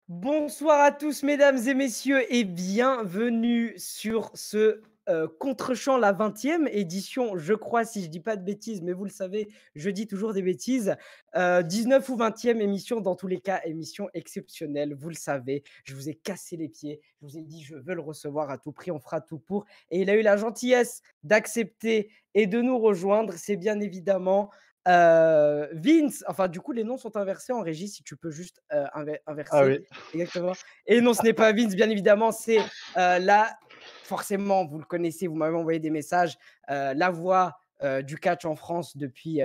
Bonsoir à tous, mesdames et messieurs, et bienvenue sur ce Contre-champ, la 20e édition, je crois, si je dis pas de bêtises, mais vous le savez, je dis toujours des bêtises. 19 ou 20e émission, dans tous les cas, émission exceptionnelle, vous le savez. Je vous ai cassé les pieds, je vous ai dit, je veux le recevoir à tout prix, on fera tout pour. Et il a eu la gentillesse d'accepter et de nous rejoindre. C'est bien évidemment Vince. Enfin, du coup, les noms sont inversés en régie, si tu peux juste Ah inverser. oui, Exactement. Et non, ce n'est pas Vince, bien évidemment, c'est là, forcément, vous le connaissez, vous m'avez envoyé des messages, la voix du catch en France depuis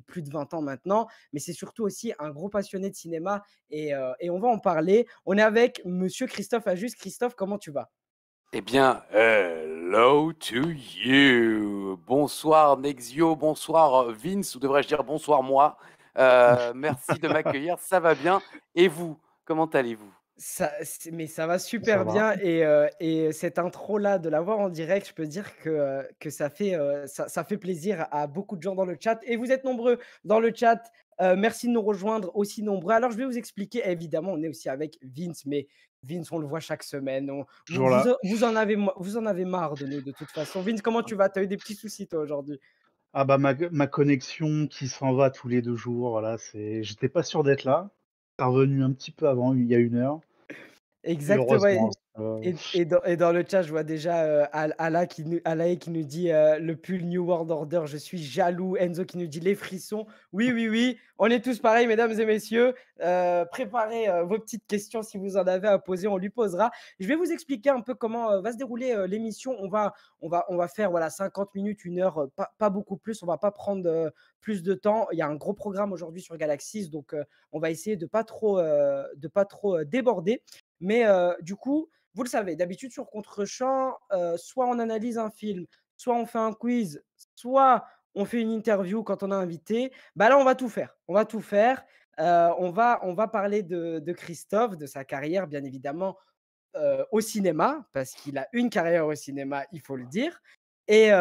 plus de 20 ans maintenant, mais c'est surtout aussi un gros passionné de cinéma et on va en parler. On est avec monsieur Christophe Ajus. Christophe, comment tu vas? Eh bien, hello to you. Bonsoir Nexio, bonsoir Vince, ou devrais-je dire bonsoir moi. Merci de m'accueillir, ça va bien. Et vous, comment allez-vous? Mais ça va ça super va. bien et cette intro-là, de la voir en direct, je peux dire que ça fait plaisir à beaucoup de gens dans le chat et vous êtes nombreux dans le chat. Merci de nous rejoindre aussi nombreux. Alors je vais vous expliquer, évidemment, on est aussi avec Vince, mais Vince, on le voit chaque semaine. Toujours là. Vous en avez marre de nous de toute façon. Vince, comment tu vas? Tu as eu des petits soucis toi aujourd'hui? Ah bah ma connexion qui s'en va tous les 2 jours, voilà, j'étais pas sûr d'être là. Tu revenu un petit peu avant, il y a 1 heure et Exactement. heureusement, Et dans le chat, je vois déjà, Alain qui nous dit, «Le pull New World Order, je suis jaloux». Enzo qui nous dit: «Les frissons». Oui, oui, oui, on est tous pareils, mesdames et messieurs. Préparez, vos petites questions si vous en avez à poser, on lui posera. Je vais vous expliquer un peu comment, va se dérouler, l'émission. On va faire, voilà, 50 minutes, 1 heure, pas beaucoup plus. On va pas prendre, plus de temps. Il y a un gros programme aujourd'hui sur Galaxis, donc on va essayer de pas trop déborder. Mais du coup, vous le savez, d'habitude sur Contre-champ, soit on analyse un film, soit on fait un quiz, soit on fait une interview quand on a invité. Bah là, on va tout faire. On va tout faire. On va parler de Christophe, de sa carrière, bien évidemment, au cinéma, parce qu'il a une carrière au cinéma, il faut le dire. Et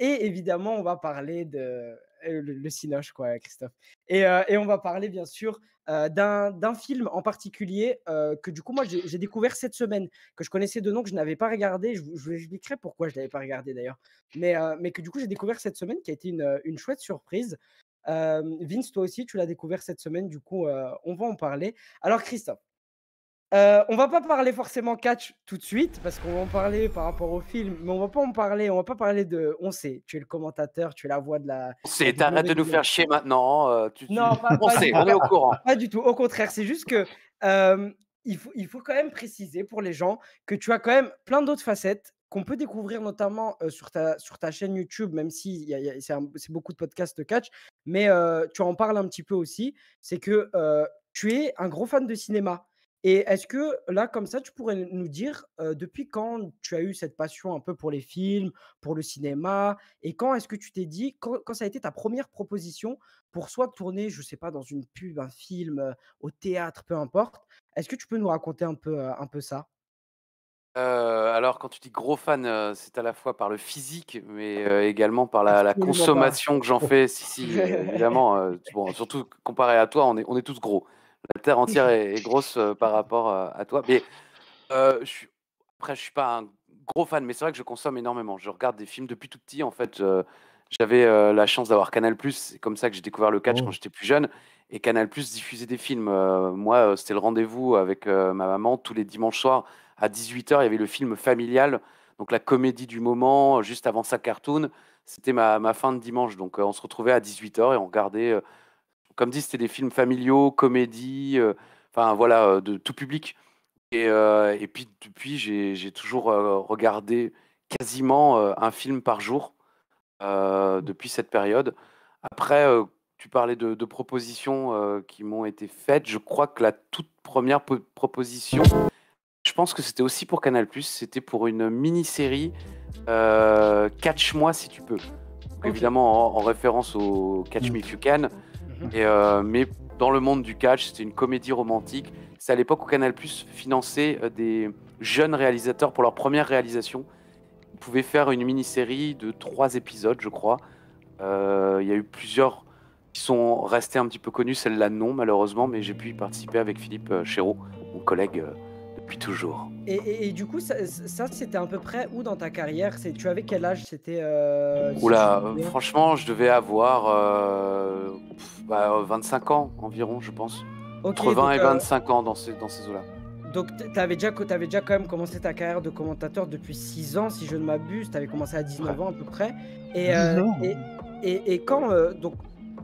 évidemment, on va parler de le cinoche, quoi, Christophe. Et on va parler, bien sûr, d'un film en particulier que, du coup, moi, j'ai découvert cette semaine, que je connaissais de nom, que je n'avais pas regardé. Je vous expliquerai pourquoi je ne l'avais pas regardé, d'ailleurs. Mais que, du coup, j'ai découvert cette semaine, qui a été une chouette surprise. Vince, toi aussi, tu l'as découvert cette semaine, du coup, on va en parler. Alors, Christophe, on va pas parler forcément catch tout de suite parce qu'on va en parler par rapport au film, mais on va pas parler de on sait, tu es le commentateur, tu es la voix de la T'arrêtes de nous WWE. faire chier maintenant. Non, On sait, on est au courant. pas du tout, au contraire, c'est juste que, il faut quand même préciser pour les gens que tu as quand même plein d'autres facettes qu'on peut découvrir notamment, sur ta chaîne YouTube, même si c'est beaucoup de podcasts de catch, mais tu en parles un petit peu aussi. C'est que, tu es un gros fan de cinéma et est-ce que là, comme ça, tu pourrais nous dire, depuis quand tu as eu cette passion un peu pour les films, pour le cinéma? Et quand est-ce que tu t'es dit quand ça a été ta première proposition pour soit tourner, je sais pas, dans une pub, un film, au théâtre, peu importe. Est-ce que tu peux nous raconter un peu ça? Alors quand tu dis gros fan, c'est à la fois par le physique, mais également par la Absolument pas. consommation que j'en fais. Si, si, évidemment, bon, surtout comparé à toi, on est tous gros. La terre entière est grosse, par rapport, à toi. Mais, je suis après je suis pas un gros fan, mais c'est vrai que je consomme énormément. Je regarde des films depuis tout petit, en fait, j'avais, la chance d'avoir Canal+, c'est comme ça que j'ai découvert le catch quand oh, j'étais plus jeune et Canal+ diffusait des films. Moi, c'était le rendez-vous avec, ma maman tous les dimanches soirs à 18 h. Il y avait le film familial, donc la comédie du moment, juste avant sa cartoon. C'était ma fin de dimanche, donc on se retrouvait à 18 h et on regardait, comme dit, c'était des films familiaux, comédies, enfin voilà, de tout public. Et puis depuis, j'ai toujours, regardé quasiment, un film par jour, depuis cette période. Après, tu parlais de propositions, qui m'ont été faites. Je crois que la toute première proposition, je pense que c'était aussi pour Canal+, c'était pour une mini-série, Catch-moi si tu peux. Donc OK. évidemment en référence au Catch mmh, Me If You Can. Mmh. Mais dans le monde du catch, c'était une comédie romantique. C'est à l'époque où Canal+ finançait, des jeunes réalisateurs pour leur première réalisation. Ils pouvaient faire une mini-série de 3 épisodes, je crois. Il y a eu plusieurs qui sont restés un petit peu connus. Celle-là, non, malheureusement, mais j'ai pu y participer avec Philippe Chéreau, mon collègue depuis toujours. Et du coup, ça c'était à peu près où dans ta carrière? Tu avais quel âge? C'était, si tu te Oula, souviens? franchement, je devais avoir 25 ans environ, je pense. Entre Ok, 20 et 25 ans dans ces eaux-là. donc t'avais déjà quand même commencé ta carrière de commentateur depuis 6 ans, si je ne m'abuse. Tu avais commencé à 19 ans à peu près. Et, 19 ans. et quand donc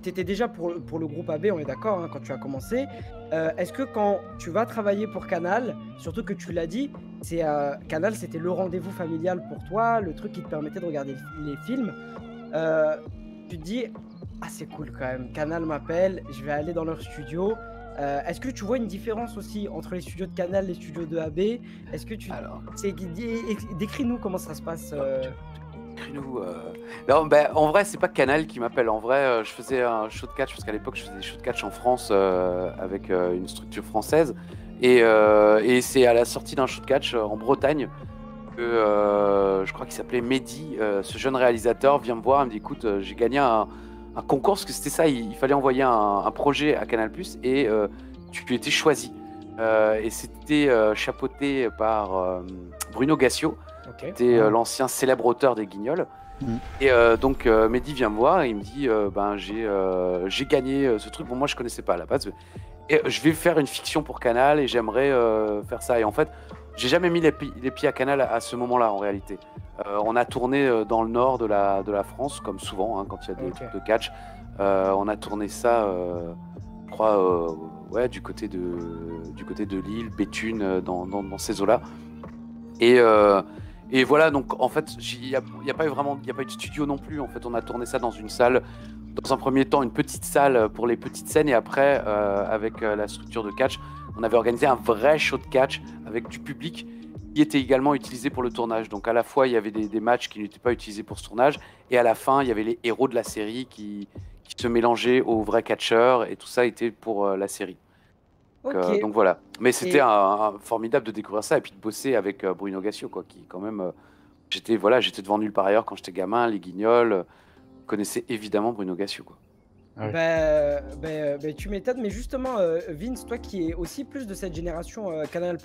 tu étais déjà pour le groupe AB, on est d'accord, hein, quand tu as commencé. Est-ce que quand tu vas travailler pour Canal, surtout que tu l'as dit, Canal, c'était le rendez-vous familial pour toi, le truc qui te permettait de regarder les films, tu te dis, ah c'est cool quand même, Canal m'appelle, je vais aller dans leur studio. Est-ce que tu vois une différence aussi entre les studios de Canal et les studios de AB? Est-ce que tu... Alors, Décris-nous comment ça se passe. écris-nous. Non, ben, en vrai, c'est pas Canal qui m'appelle. En vrai, je faisais un show de catch, parce qu'à l'époque, je faisais des shows de catch en France avec une structure française. Et c'est à la sortie d'un show de catch en Bretagne que je crois qu'il s'appelait Mehdi, ce jeune réalisateur, vient me voir et me dit écoute, j'ai gagné un concours, parce que c'était ça, il fallait envoyer un projet à Canal+, et tu étais choisi. Et c'était chapeauté par Bruno Gassio, qui était l'ancien célèbre auteur des Guignols. Et donc Mehdi vient me voir et il me dit ben, j'ai gagné ce truc. Bon, moi je connaissais pas à la base. Et je vais faire une fiction pour Canal et j'aimerais faire ça. Et en fait, j'ai jamais mis les pieds à Canal à ce moment-là, en réalité. On a tourné dans le nord de la France, comme souvent, hein, quand il y a des trucs de catch. On a tourné ça, je crois, ouais, du côté de Lille, Béthune, dans ces eaux-là. Et voilà, donc en fait, il n'y a pas eu de studio non plus. En fait, on a tourné ça dans une salle. Dans un premier temps, une petite salle pour les petites scènes, et après, avec la structure de catch, on avait organisé un vrai show de catch avec du public qui était également utilisé pour le tournage. Donc à la fois, il y avait des matchs qui n'étaient pas utilisés pour ce tournage, et à la fin, il y avait les héros de la série qui se mélangeaient aux vrais catcheurs, et tout ça était pour la série. Donc voilà. Mais c'était formidable de découvrir ça et puis de bosser avec Bruno Gassio, quoi, qui quand même... j'étais devant nulle part ailleurs quand j'étais gamin, les Guignols... connaissais évidemment Bruno Gassio, quoi. Tu m'étonnes, mais justement, Vince, toi qui es aussi plus de cette génération Canal+,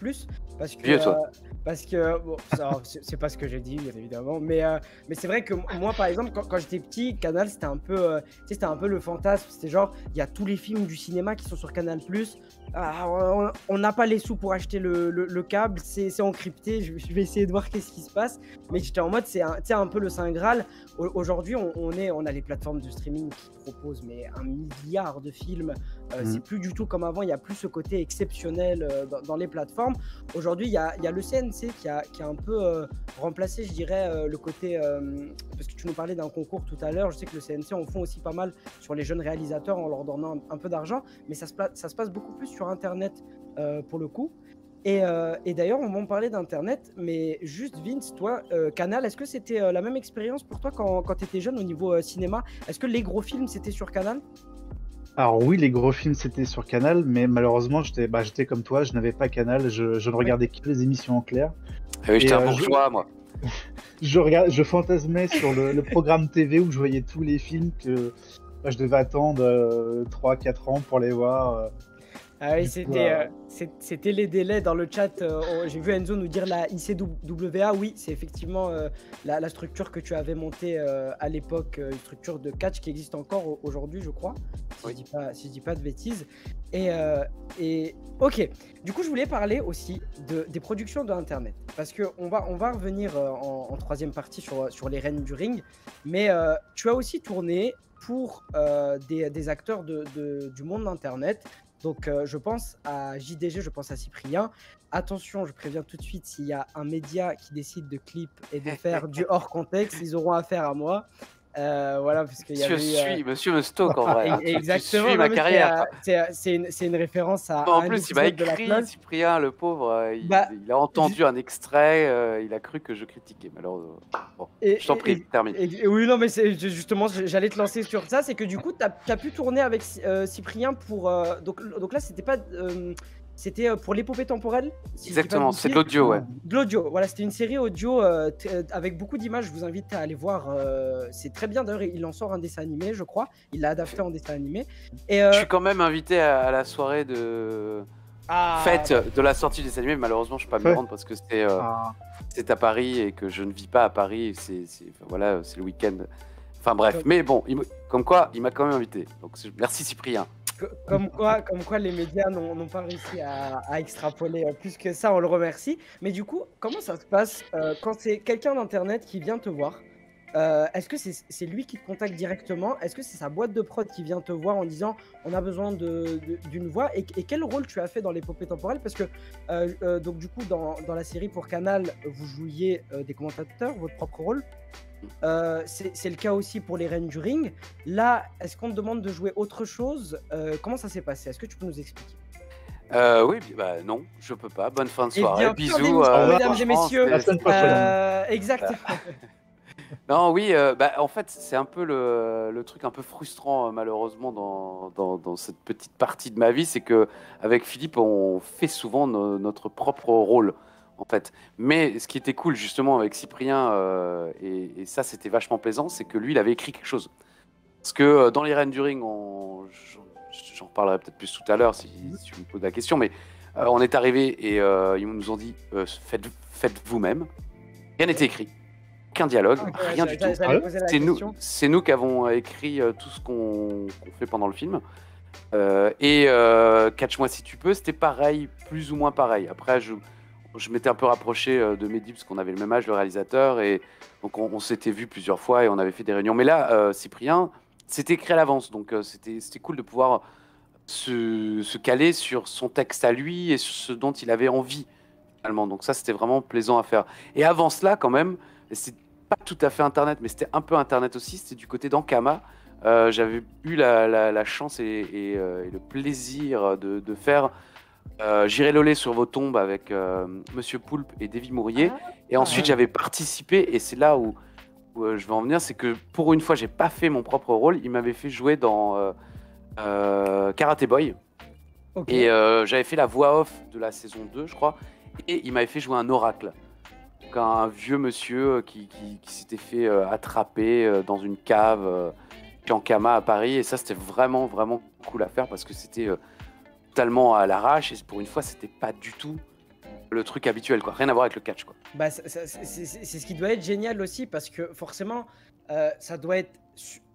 parce que... Vieux, toi. Parce que, bon, c'est pas ce que j'ai dit, bien évidemment, mais c'est vrai que moi, par exemple, quand j'étais petit, Canal, c'était un peu le fantasme, c'était genre, il y a tous les films du cinéma qui sont sur Canal+, on n'a pas les sous pour acheter le câble, c'est encrypté, je vais essayer de voir qu'est-ce qui se passe, mais j'étais en mode, c'est un peu le Saint Graal. Aujourd'hui, on a les plateformes de streaming qui proposent mais un milliard de films, c'est plus du tout comme avant, il n'y a plus ce côté exceptionnel dans les plateformes. Aujourd'hui, il y a le CNC qui a un peu remplacé, je dirais, le côté, parce que tu nous parlais d'un concours tout à l'heure, je sais que le CNC en font aussi pas mal sur les jeunes réalisateurs en leur donnant un peu d'argent, mais ça se passe beaucoup plus sur Internet pour le coup. Et d'ailleurs, on va en parler d'Internet, mais juste Vince, toi, Canal, est-ce que c'était la même expérience pour toi quand tu étais jeune au niveau cinéma? Est-ce que les gros films, c'était sur Canal? Alors oui, les gros films, c'était sur Canal, mais malheureusement, j'étais comme toi, je n'avais pas Canal, je ne regardais que les émissions en clair. Ah oui, j'étais un bourgeois, moi. Je fantasmais sur le programme TV où je voyais tous les films que je devais attendre 3-4 ans pour les voir. Ah oui, c'était les délais dans le chat. J'ai vu Enzo nous dire la ICWA. Oui, c'est effectivement la structure que tu avais montée à l'époque, une structure de catch qui existe encore aujourd'hui, je crois, si je dis pas de bêtises. Et ok, du coup, je voulais parler aussi des productions de Internet, parce qu'on va revenir en troisième partie sur les Reines du Ring, mais tu as aussi tourné pour des acteurs du monde d'Internet. Donc, je pense à JDG, je pense à Cyprien. Attention, je préviens tout de suite, s'il y a un média qui décide de clip et de faire du hors contexte, ils auront affaire à moi. Voilà, parce qu'il y avait... Monsieur me stocke en vrai. Exactement. Tu suis ma carrière. C'est une référence à... En plus, il m'a écrit, Cyprien, le pauvre. Il a entendu un extrait, il a cru que je critiquais. Malheureusement. Bon, je t'en prie, termine. Oui, non, mais justement, j'allais te lancer sur ça. C'est que du coup, tu as pu tourner avec Cyprien pour... Donc là, c'était pas... C'était pour l'épopée temporelle. Si Exactement, c'est de l'audio, ouais. De l'audio, voilà, c'était une série audio avec beaucoup d'images. Je vous invite à aller voir. C'est très bien. D'ailleurs, il en sort un dessin animé, je crois. Il l'a adapté en dessin animé. Et, je suis quand même invité à la soirée de fête de la sortie des animés. Malheureusement, je ne peux pas me rendre parce que c'est à Paris et que je ne vis pas à Paris. Voilà, c'est le week-end. Enfin bref, mais bon, comme quoi, il m'a quand même invité. Donc merci Cyprien. Comme quoi les médias n'ont pas réussi à extrapoler plus que ça, on le remercie. Mais du coup, comment ça se passe quand c'est quelqu'un d'internet qui vient te voir? Est-ce que c'est lui qui te contacte directement? Est-ce que c'est sa boîte de prod qui vient te voir en disant on a besoin d'une voix? Et quel rôle tu as fait dans l'épopée temporelle? Parce que donc du coup dans la série pour Canal, vous jouiez des commentateurs, votre propre rôle. C'est le cas aussi pour les Reines du Ring. Là, est-ce qu'on te demande de jouer autre chose? Comment ça s'est passé? Est-ce que tu peux nous expliquer? Oui, bah non, je peux pas. Bonne fin de soirée. Bien Bisous, mesdames et messieurs. La semaine prochaine. Exactement. Non, oui, en fait, c'est un peu le truc un peu frustrant, malheureusement, dans cette petite partie de ma vie, c'est que avec Philippe, on fait souvent notre propre rôle, en fait. Mais ce qui était cool, justement, avec Cyprien, et ça, c'était vachement plaisant, c'est que lui, il avait écrit quelque chose. Parce que dans les Reines du Ring, j'en reparlerai peut-être plus tout à l'heure si tu me poses la question, mais on est arrivé et ils nous ont dit faites vous-même. Rien n'était écrit. Aucun dialogue, rien du tout. C'est nous qui avons écrit tout ce qu'on fait pendant le film. Catch-moi si tu peux, c'était pareil, plus ou moins pareil. Après, je m'étais un peu rapproché de Mehdi parce qu'on avait le même âge, le réalisateur, et donc on s'était vu plusieurs fois et on avait fait des réunions. Mais là, Cyprien, c'était écrit à l'avance, donc c'était cool de pouvoir se caler sur son texte à lui et sur ce dont il avait envie, finalement. Donc ça, c'était vraiment plaisant à faire. Et avant cela, quand même, c'est pas tout à fait Internet, mais c'était un peu Internet aussi, c'était du côté d'Ankama. J'avais eu la chance et le plaisir de faire J'irai loler sur vos tombes avec Monsieur Poulpe et Davy Mourier. Et ensuite, j'avais participé, et c'est là où je vais en venir, c'est que pour une fois, j'ai pas fait mon propre rôle. Il m'avait fait jouer dans Karate Boy. Okay. Et j'avais fait la voix off de la saison 2, je crois. Et il m'avait fait jouer un oracle. Donc, un vieux monsieur qui s'était fait attraper dans une cave en Kama à Paris. Et ça, c'était vraiment, vraiment cool à faire parce que c'était totalement à l'arrache. Et pour une fois, c'était pas du tout le truc habituel, quoi. Rien à voir avec le catch, quoi. Bah, c'est ce qui doit être génial aussi parce que forcément, ça doit être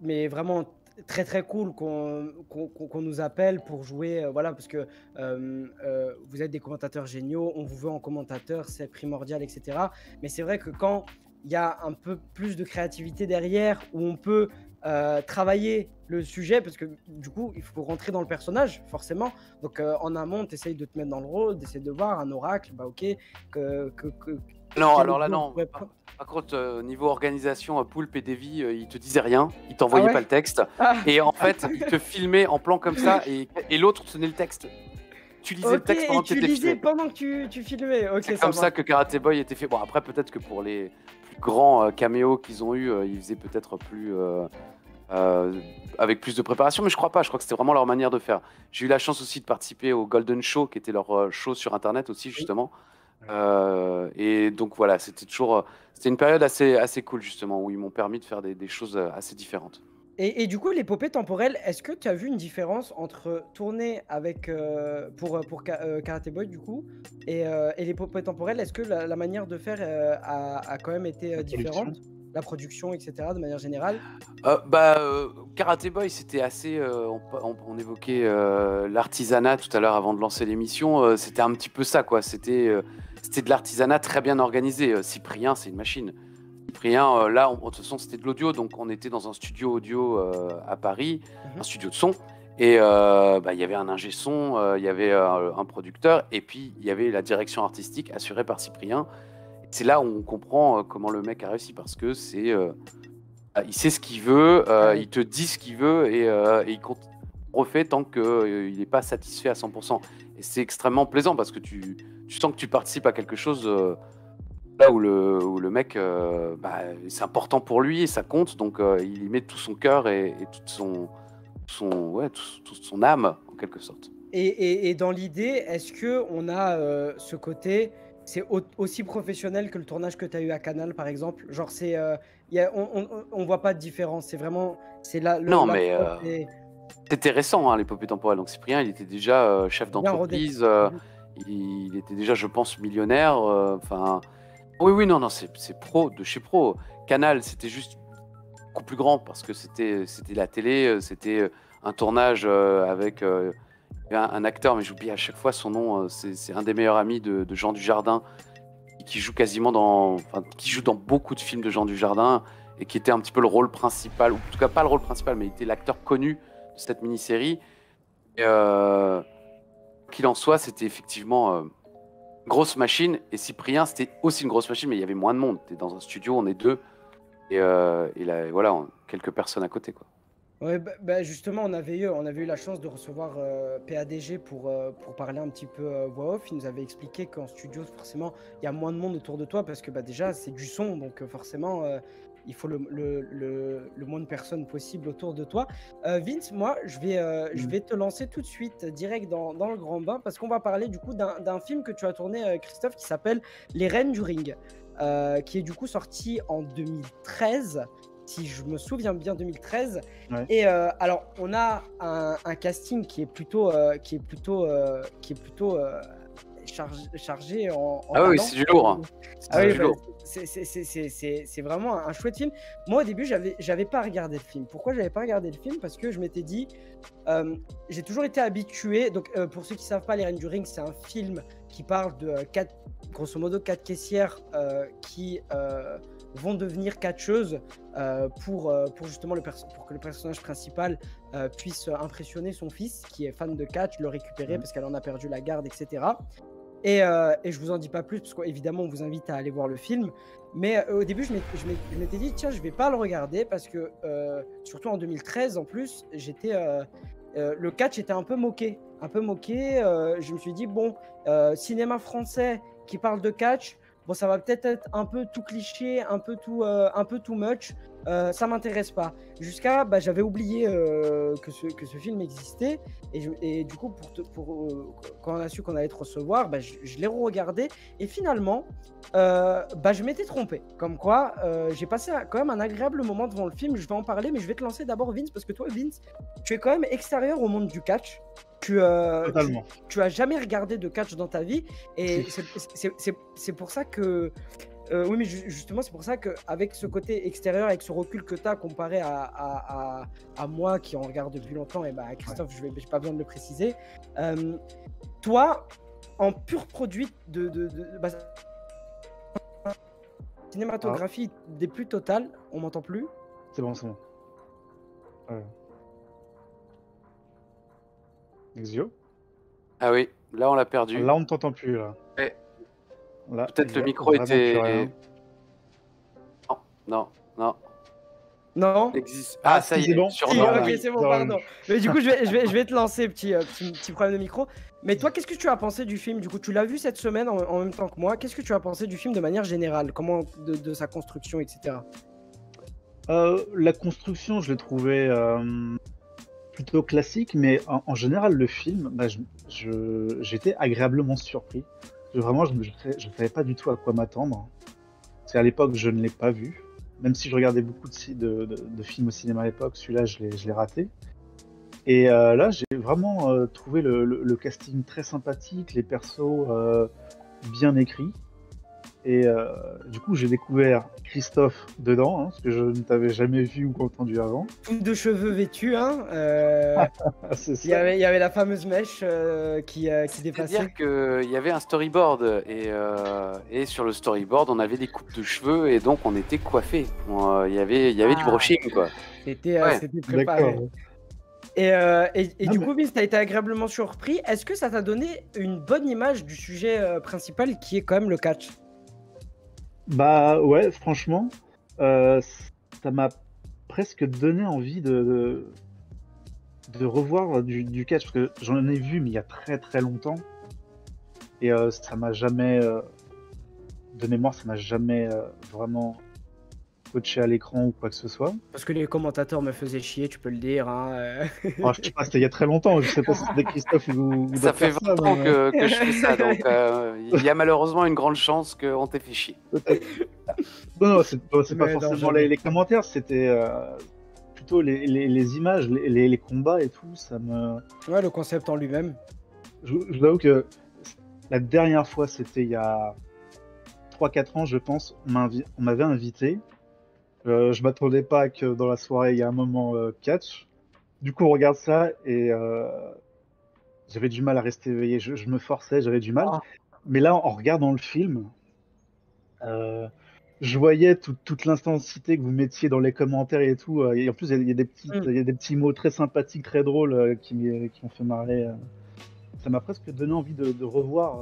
mais vraiment très très cool qu'on nous appelle pour jouer, voilà, parce que vous êtes des commentateurs géniaux, on vous veut en commentateur, c'est primordial, etc. Mais c'est vrai que quand il y a un peu plus de créativité derrière, où on peut travailler le sujet, parce que du coup, il faut rentrer dans le personnage, forcément. Donc en amont, tu essayes de te mettre dans le rôle, d'essayer de voir un oracle, bah ok, non, alors là, non. Par contre, niveau organisation, Poulpe et Davy, ils te disaient rien, ils t'envoyaient pas le texte. Et en fait, ils te filmaient en plan comme ça, et l'autre tenait le texte. Tu lisais le texte pendant que tu étais filmé. Pendant que tu filmais. Okay, c'est comme ça que Karate Boy était fait. Bon, après, peut-être que pour les plus grands caméos qu'ils ont eu, ils faisaient peut-être plus... avec plus de préparation, mais je crois pas. Je crois que c'était vraiment leur manière de faire. J'ai eu la chance aussi de participer au Golden Show, qui était leur show sur Internet aussi, justement. Et donc voilà, c'était une période assez cool, justement, où ils m'ont permis de faire des choses assez différentes. Et du coup, l'épopée temporelle, est-ce que tu as vu une différence entre tourner avec pour Karate Boy, du coup, et l'épopée temporelle? Est-ce que la manière de faire a quand même été différente? La production, etc., de manière générale? Karate Boy, c'était assez... on évoquait l'artisanat tout à l'heure avant de lancer l'émission. C'était un petit peu ça, quoi. C'était de l'artisanat très bien organisé. Cyprien, c'est une machine. Cyprien, là, de toute façon, c'était de l'audio. Donc, on était dans un studio audio à Paris, un studio de son. Et il y avait un ingé son, il y avait un producteur. Et puis, il y avait la direction artistique assurée par Cyprien. C'est là où on comprend comment le mec a réussi, parce que il sait ce qu'il veut, il te dit ce qu'il veut, et il refait tant qu'il n'est pas satisfait à 100%. Et c'est extrêmement plaisant parce que tu sens que tu participes à quelque chose là où le mec, c'est important pour lui et ça compte, donc il y met tout son cœur et toute son âme, en quelque sorte. Et dans l'idée, est-ce que on a ce côté, c'est aussi professionnel que le tournage que tu as eu à Canal, par exemple? Genre, on voit pas de différence. C'est vraiment, c'est Non, la mais prod est c'était récent, hein, l'épopée temporelle. Donc Cyprien, il était déjà chef bien rodée. d'entreprise. Il était déjà, je pense, millionnaire. Enfin, oui, oui, non, non, c'est pro, de chez pro. Canal, c'était juste beaucoup plus grand parce que c'était la télé, c'était un tournage avec un acteur, mais j'oublie à chaque fois son nom. C'est un des meilleurs amis de Jean Dujardin, qui joue quasiment qui joue dans beaucoup de films de Jean Dujardin et qui était un petit peu le rôle principal, ou en tout cas pas le rôle principal, mais il était l'acteur connu de cette mini-série. Et, qu'il en soit, c'était effectivement grosse machine. Et Cyprien, c'était aussi une grosse machine, mais il y avait moins de monde. T'es dans un studio, on est deux, et là, voilà, quelques personnes à côté, quoi. Ouais, justement, on avait eu la chance de recevoir PADG pour parler un petit peu voix off. Il nous avait expliqué qu'en studio, forcément, il y a moins de monde autour de toi parce que déjà, c'est du son, donc forcément, il faut le moins de personnes possible autour de toi. Vince, moi, je vais te lancer tout de suite direct dans le grand bain parce qu'on va parler du coup d'un film que tu as tourné, Christophe, qui s'appelle Les Reines du Ring, qui est du coup sorti en 2013. Si je me souviens bien, 2013. Ouais. Et alors, on a un casting qui est plutôt chargé en Ah oui, talent. c'est du lourd, hein. Ah oui, du lourd. c'est vraiment un chouette film. Moi, au début, j'avais pas regardé le film. Pourquoi j'avais pas regardé le film? Parce que je m'étais dit, j'ai toujours été habitué. Donc, pour ceux qui savent pas, Les Reines du Ring, c'est un film qui parle de grosso modo, 4 caissières qui vont devenir catcheuses pour justement pour que le personnage principal puisse impressionner son fils qui est fan de catch, le récupérer parce qu'elle en a perdu la garde, etc. Et je vous en dis pas plus parce qu'évidemment on vous invite à aller voir le film. Mais au début je m'étais dit tiens, je vais pas le regarder parce que surtout en 2013 en plus, le catch était un peu moqué. Je me suis dit bon, cinéma français qui parle de catch, bon, ça va peut-être être un peu tout cliché, un peu too much. Ça m'intéresse pas. Jusqu'à, j'avais oublié que ce film existait. Et du coup, quand on a su qu'on allait te recevoir, je l'ai re-regardé. Et finalement, je m'étais trompé. Comme quoi, j'ai passé quand même un agréable moment devant le film. Je vais en parler, mais je vais te lancer d'abord, Vince, parce que toi, Vince, tu es quand même extérieur au monde du catch. Tu as jamais regardé de catch dans ta vie. Et c'est pour ça que... oui, mais justement, c'est pour ça qu'avec ce côté extérieur, avec ce recul que tu as comparé à moi qui en regarde depuis longtemps, et à Christophe, je n'ai pas besoin de le préciser. Toi, en pur produit de cinématographie des plus totales, on m'entend plus? C'est bon, c'est bon. Exio? Ah oui, là on l'a perdu. Là, on ne t'entend plus. Là. Ouais. Là, peut-être le micro était... Non. Non. Ah, ça y est, bon. sur Si, non, ok, oui. c'est bon, pardon. Mais du coup, je vais te lancer, petit problème de micro. Mais toi, qu'est-ce que tu as pensé du film? Du coup, tu l'as vu cette semaine en même temps que moi. Qu'est-ce que tu as pensé du film de manière générale? Comment de sa construction, etc. La construction, je l'ai trouvé plutôt classique, mais en général, le film, j'étais agréablement surpris. Vraiment, je ne savais pas du tout à quoi m'attendre. Parce qu'à l'époque, je ne l'ai pas vu. Même si je regardais beaucoup de films au cinéma à l'époque, celui-là, je l'ai raté. Et là, j'ai vraiment trouvé le casting très sympathique, les persos bien écrits. Et du coup, j'ai découvert Christophe dedans, parce que je ne t'avais jamais vu ou entendu avant. Tout de cheveux vêtus, hein. C'est ça. Il y avait la fameuse mèche qui dépassait. C'est-à-dire qu'il y avait un storyboard et sur le storyboard, on avait des coupes de cheveux et donc on était coiffés. Il y avait du brushing, quoi. C'était préparé. Et du coup, Vince, tu as été agréablement surpris. Est-ce que ça t'a donné une bonne image du sujet principal qui est quand même le catch? Ouais, franchement, ça m'a presque donné envie de revoir du catch, parce que j'en ai vu, mais il y a très très longtemps. Et ça m'a jamais, de mémoire, ça m'a jamais vraiment scotché à l'écran ou quoi que ce soit. Parce que les commentateurs me faisaient chier, tu peux le dire. Hein. Alors, je sais pas, c'était il y a très longtemps, je sais pas si c'était Christophe ou Ça d'autres fait 20 personnes. ans que je fais ça, donc il y a malheureusement une grande chance qu'on t'ait fait chier. Peut-être. Non, c'est pas Mais non, forcément jamais. les commentaires, c'était plutôt les images, les combats et tout. Ça me. Ouais, le concept en lui-même. Je vous avoue que la dernière fois, c'était il y a 3-4 ans, je pense. On m'avait invité. Je m'attendais pas à que dans la soirée, il y a un moment catch. Du coup, on regarde ça et j'avais du mal à rester éveillé. Je me forçais, j'avais du mal. Ah. Mais là, en regardant le film, je voyais toute l'intensité que vous mettiez dans les commentaires et tout. Et en plus, il y a des petits mots très sympathiques, très drôles qui m'ont fait marrer. Ça m'a presque donné envie de revoir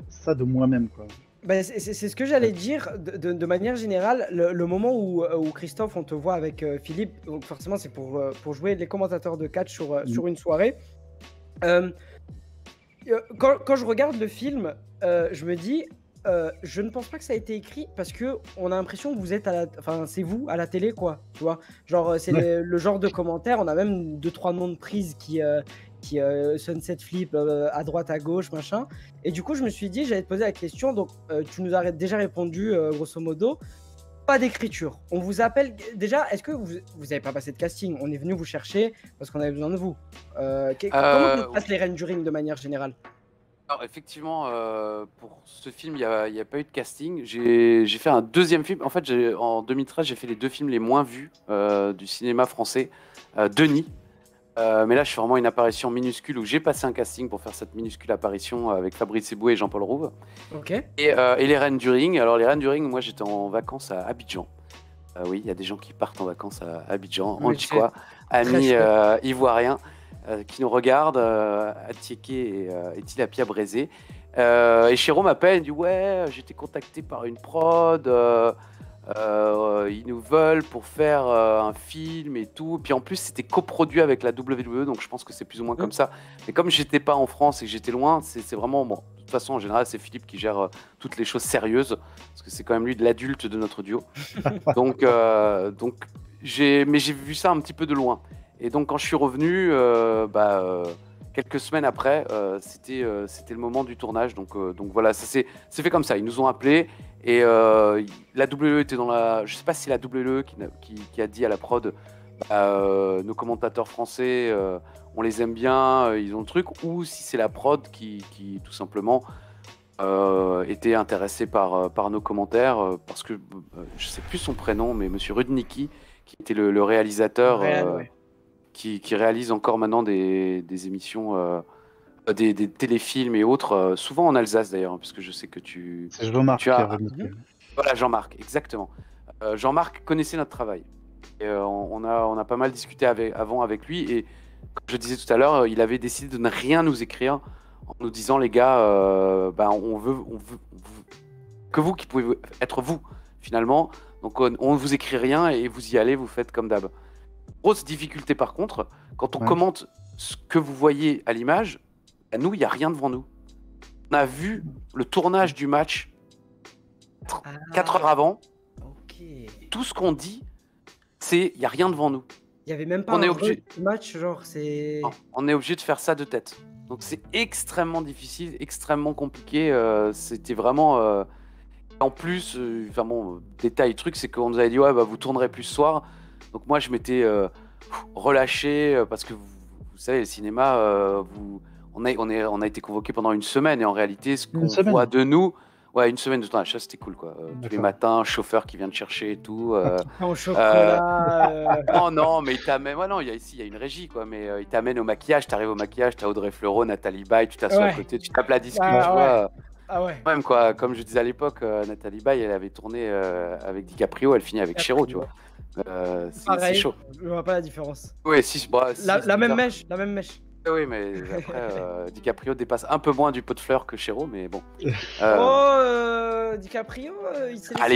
ça de moi-même, quoi. Ben, c'est ce que j'allais dire de manière générale. Le moment où Christophe, on te voit avec Philippe, donc forcément c'est pour jouer les commentateurs de catch sur une soirée. Quand je regarde le film, je me dis, je ne pense pas que ça a été écrit parce que on a l'impression que vous êtes c'est vous à la télé, quoi. Tu vois, genre c'est Ouais. le genre de commentaire. On a même 2-3 noms de prises qui Sunset Flip à droite, à gauche, machin. Et du coup, je me suis dit, j'allais te poser la question. Donc, tu nous as déjà répondu, grosso modo. Pas d'écriture. On vous appelle. Déjà, est-ce que vous n'avez pas passé de casting? On est venu vous chercher parce qu'on avait besoin de vous. Comment ça se passe les rendering de manière générale? Alors, effectivement, pour ce film, il n'y a pas eu de casting. J'ai fait un deuxième film. En fait, en 2013, j'ai fait les 2 films les moins vus du cinéma français. Denis. Mais là, je fais vraiment une apparition minuscule où j'ai passé un casting pour faire cette minuscule apparition avec Fabrice Eboué et Jean-Paul Rouve. Ok. Et les rendering. Alors, les rendering, moi, j'étais en vacances à Abidjan. Oui, il y a des gens qui partent en vacances à Abidjan, Oui, Antiquois, très amis chouette. ivoiriens qui nous regardent, Atiéké et Tilapia Braisé. Et Chéro m'appelle, il dit ouais, j'ai été contacté par une prod, ils nous veulent pour faire un film et tout. Puis en plus, c'était coproduit avec la WWE, donc je pense que c'est plus ou moins comme ça. Mais comme j'étais pas en France et que j'étais loin, c'est vraiment bon. De toute façon, en général, c'est Philippe qui gère toutes les choses sérieuses, parce que c'est quand même lui de l'adulte de notre duo. Donc j'ai vu ça un petit peu de loin. Et donc quand je suis revenu, quelques semaines après, c'était le moment du tournage. Donc voilà, c'est fait comme ça. Ils nous ont appelés et la WWE était dans la. Je sais pas si c'est la WWE qui a dit à la prod, nos commentateurs français, on les aime bien, ils ont le truc, ou si c'est la prod qui tout simplement était intéressé par nos commentaires, parce que je sais plus son prénom, mais Monsieur Rudnicki, qui était le réalisateur, Ouais. qui réalise encore maintenant des émissions, des téléfilms et autres, souvent en Alsace d'ailleurs, hein, parce que je sais que tu C'est Jean-Marc as... Rudnicki. Voilà, Jean-Marc, exactement. Jean-Marc connaissait notre travail. Et on a pas mal discuté avant avec lui, et comme je disais tout à l'heure, il avait décidé de ne rien nous écrire en nous disant, les gars, on veut que vous qui pouvez être vous, finalement. Donc on ne vous écrit rien et vous y allez, vous faites comme d'hab. Grosse difficulté par contre, quand on commente ce que vous voyez à l'image, nous, il n'y a rien devant nous. On a vu le tournage du match 4 heures avant. Ok. Tout ce qu'on dit, c'est il n'y a rien devant nous. Il n'y avait même pas On est un obligé. match, genre c'est. Non, on est obligé de faire ça de tête. Donc c'est extrêmement difficile, extrêmement compliqué. C'était vraiment. En plus, détail truc, c'est qu'on nous avait dit ouais, vous tournerez plus ce soir. Donc moi, je m'étais relâché parce que vous savez, le cinéma, on a été convoqué pendant une semaine, et en réalité, ce qu'on voit de nous. Ouais, une semaine de tournage, ça c'était cool quoi. Tous les matins, chauffeur qui vient te chercher et tout. En chocolat. Non, mais il t'amène. Ouais, non, il y a une régie quoi, mais il t'amène au maquillage. T'arrives au maquillage, t'as Audrey Fleurot, Nathalie Baye, tu t'assois à côté, tu tapes la discute, tu vois. Ah ouais. Même quoi, comme je disais à l'époque, Nathalie Baye, elle avait tourné avec DiCaprio, elle finit avec Chéro, tu vois. C'est chaud. Je vois pas la différence. Oui, si, la même mèche, la même mèche. Oui, mais après, DiCaprio dépasse un peu moins du pot de fleurs que Chéro, mais bon. DiCaprio, il s'est à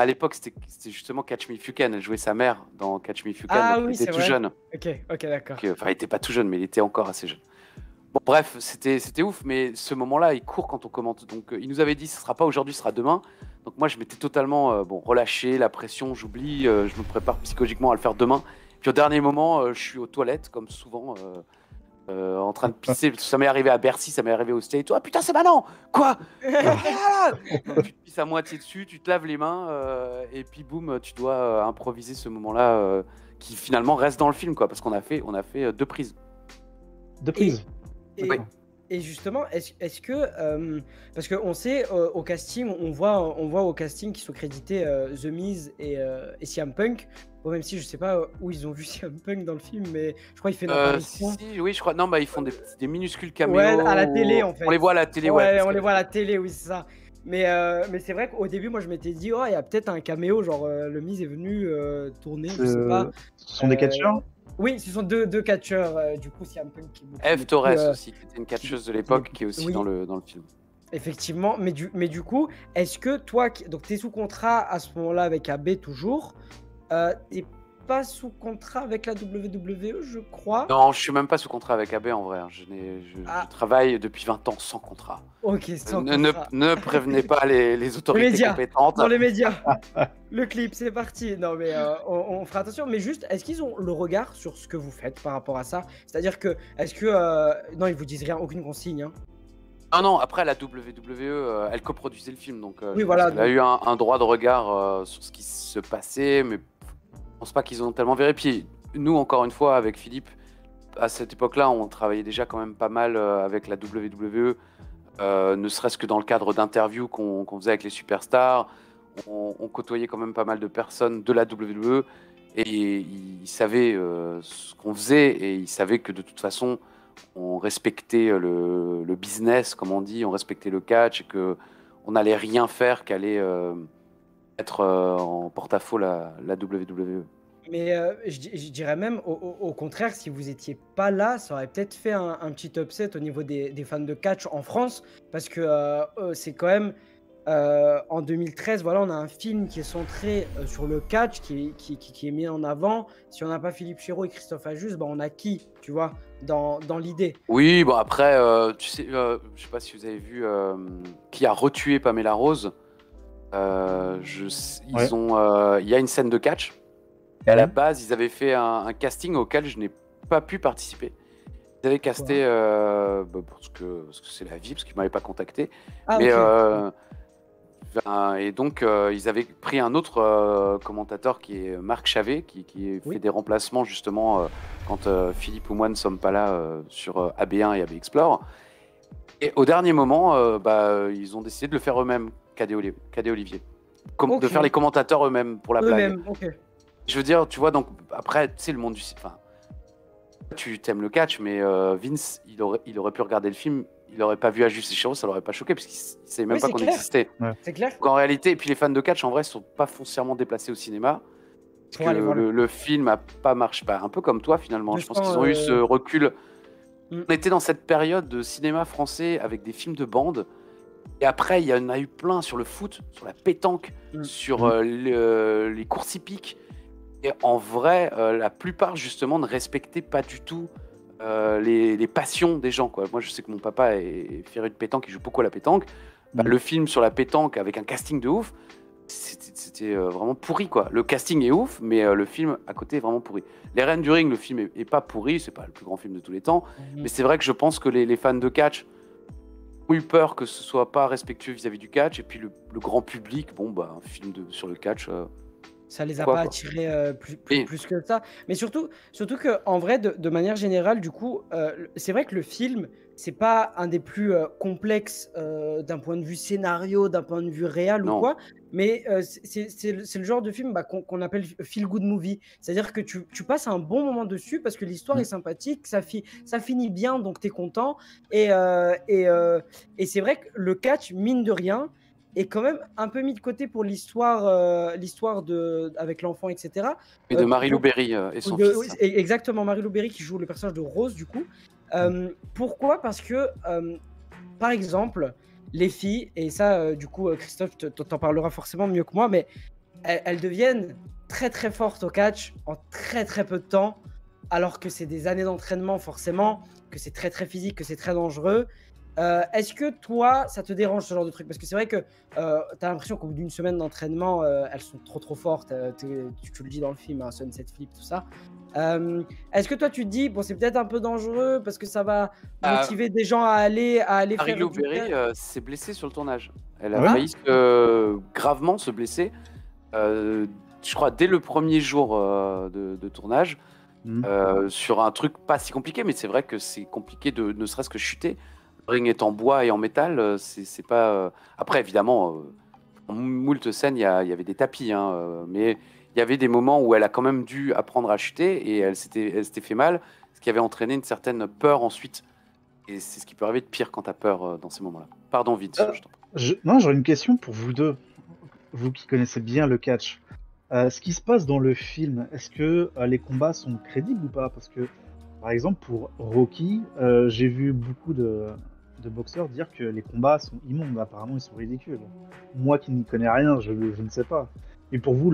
l'époque, c'était justement Catch Me If You Can. Elle jouait sa mère dans Catch Me If You Can, ah donc oui, il était tout jeune. Ok, d'accord. Enfin, il était pas tout jeune, mais il était encore assez jeune. Bon, bref, c'était ouf, mais ce moment-là, il court quand on commente. Donc, il nous avait dit, ce sera pas aujourd'hui, ce sera demain. Donc moi, je m'étais totalement relâché, la pression, j'oublie, je me prépare psychologiquement à le faire demain. Puis au dernier moment, je suis aux toilettes, comme souvent, en train de pisser. Ça m'est arrivé à Bercy, ça m'est arrivé au State. Oh putain, c'est maintenant. Quoi? Tu te pisses à moitié dessus, tu te laves les mains, et puis boum, tu dois improviser ce moment-là qui finalement reste dans le film, quoi, parce qu'on a fait 2 prises. 2 prises. Et, Oui. et justement, est-ce que parce qu'on sait au casting, on voit au casting qui sont crédités The Miz et CM Punk. Bon, même si je sais pas où ils ont vu CM Punk dans le film, mais je crois qu'il fait une apparition. Oui, je crois. Non, ils font des minuscules caméos. Ouais, à la télé en fait. On les voit à la télé, ouais. On les voit à la télé, oui, c'est ça. Mais c'est vrai qu'au début, moi, je m'étais dit, oh, il y a peut-être un caméo, genre le Miz est venu tourner, je sais pas. Ce sont des catcheurs? Oui, ce sont deux catcheurs. Du coup, CM Punk qui Eve Torres aussi, qui était une catcheuse de l'époque, qui est aussi dans le film. Effectivement, mais du coup, est-ce que toi, donc tu es sous contrat à ce moment-là avec AB toujours, t'es pas sous contrat avec la WWE, je crois? Non, je suis même pas sous contrat avec AB en vrai. Je travaille depuis 20 ans sans contrat. Ok, sans contrat. Ne prévenez pas les autorités médias, compétentes. Dans les médias. Le clip, c'est parti. Non, mais on fera attention. Mais juste, est-ce qu'ils ont le regard sur ce que vous faites par rapport à ça? C'est-à-dire que, non, ils vous disent rien, aucune consigne, hein. Non, après la WWE, elle coproduisait le film, donc Oui, voilà, elle a eu un droit de regard sur ce qui se passait, mais je pense pas qu'ils ont tellement vérifié. Nous, encore une fois, avec Philippe, à cette époque-là, on travaillait déjà quand même pas mal avec la WWE, ne serait-ce que dans le cadre d'interviews qu'on faisait avec les superstars. On côtoyait quand même pas mal de personnes de la WWE, et ils savaient ce qu'on faisait, et ils savaient que de toute façon, on respectait le business, comme on dit, on respectait le catch, et qu'on n'allait rien faire qu'aller être en porte-à-faux la WWE. Mais je dirais même, au contraire, si vous étiez pas là, ça aurait peut-être fait un petit upset au niveau des fans de catch en France, parce que c'est quand même, en 2013, voilà, on a un film qui est centré sur le catch, qui est mis en avant. Si on n'a pas Philippe Chéreau et Christophe Ajus, bah, on a qui, tu vois, dans l'idée? Oui, bon après, tu sais, je sais pas si vous avez vu qui a retué Pamela Rose. Il y a une scène de catch. Et à la base, ils avaient fait un casting auquel je n'ai pas pu participer. Ils avaient casté parce que c'est la vie, parce qu'ils ne m'avaient pas contacté. Mais, ok. et donc, ils avaient pris un autre commentateur qui est Marc Chavet, qui fait des remplacements justement quand Philippe ou moi ne sommes pas là sur AB1 et AB Explore. Et au dernier moment, ils ont décidé de le faire eux-mêmes, Cadet Olivier. De faire les commentateurs eux-mêmes pour la blague. Ok. Je veux dire, tu vois, donc après, tu sais, le monde du... Enfin, tu t'aimes le catch, mais Vince, il aurait pu regarder le film, il n'aurait pas vu Ajus et Chéreau, ça l'aurait pas choqué, parce qu'il ne savait même pas qu'on existait. Ouais. C'est clair. Donc, en réalité, et puis les fans de catch, en vrai, ne sont pas foncièrement déplacés au cinéma, parce que le film n'a pas marché, un peu comme toi, finalement. Je pense qu'ils ont eu ce recul. On était dans cette période de cinéma français avec des films de bande, et après, il y en a eu plein sur le foot, sur la pétanque, sur les courses hippiques. Et en vrai, la plupart, justement, ne respectaient pas du tout les passions des gens, quoi. Moi, je sais que mon papa est féru de pétanque, il joue beaucoup à la pétanque. Le film sur la pétanque, avec un casting de ouf, c'était vraiment pourri, quoi. Le casting est ouf, mais le film, à côté, est vraiment pourri. Les Reines du Ring, le film est pas pourri, c'est pas le plus grand film de tous les temps, mais c'est vrai que je pense que les fans de catch ont eu peur que ce soit pas respectueux vis-à-vis du catch, et puis le grand public, un film sur le catch... ça les a pas attirés plus que ça. Mais surtout qu'en vrai, de manière générale, du coup, c'est vrai que le film, c'est pas un des plus complexes d'un point de vue scénario, d'un point de vue réel ou quoi, mais c'est le genre de film qu'on appelle feel good movie. C'est-à-dire que tu passes un bon moment dessus parce que l'histoire est sympathique, ça finit bien, donc tu es content. Et c'est vrai que le catch, mine de rien, est quand même un peu mis de côté pour l'histoire avec l'enfant, etc. Et de Marie-Lou Berry et son fils. Oui, exactement, Marie-Lou Berry qui joue le personnage de Rose, du coup. Pourquoi? Parce que, par exemple, les filles, et ça, du coup, Christophe t'en parlera forcément mieux que moi, mais elles deviennent très très fortes au catch en très très peu de temps, alors que c'est des années d'entraînement, forcément, que c'est très très physique, que c'est très dangereux. Est-ce que toi, ça te dérange ce genre de truc? Parce que c'est vrai que tu as l'impression qu'au bout d'une semaine d'entraînement, elles sont trop fortes. Tu le dis dans le film, hein, Sunset Flip, tout ça. Est-ce que toi, tu te dis, bon, c'est peut-être un peu dangereux parce que ça va Euh, motiver des gens à aller faire Marie-Lou du catch? Berry s'est blessée sur le tournage. Elle Ah a ouais? failli gravement se blesser. Je crois dès le premier jour de tournage. Sur un truc pas si compliqué, mais c'est vrai que c'est compliqué de ne serait-ce que chuter. Le ring est en bois et en métal, c'est pas. Après, évidemment, en moult scènes, il y avait des tapis, hein, mais il y avait des moments où elle a quand même dû apprendre à chuter et elle s'était fait mal, ce qui avait entraîné une certaine peur ensuite. Et c'est ce qui peut arriver de pire quand t'as peur dans ces moments-là. Pardon, vite. Je t'en prie. Non, j'aurais une question pour vous deux, vous qui connaissez bien le catch. Ce qui se passe dans le film, est-ce que les combats sont crédibles ou pas? Parce que, par exemple, pour Rocky, j'ai vu beaucoup de boxeurs dire que les combats sont immondes. Apparemment, ils sont ridicules. Moi qui n'y connais rien, je ne sais pas. Et pour vous,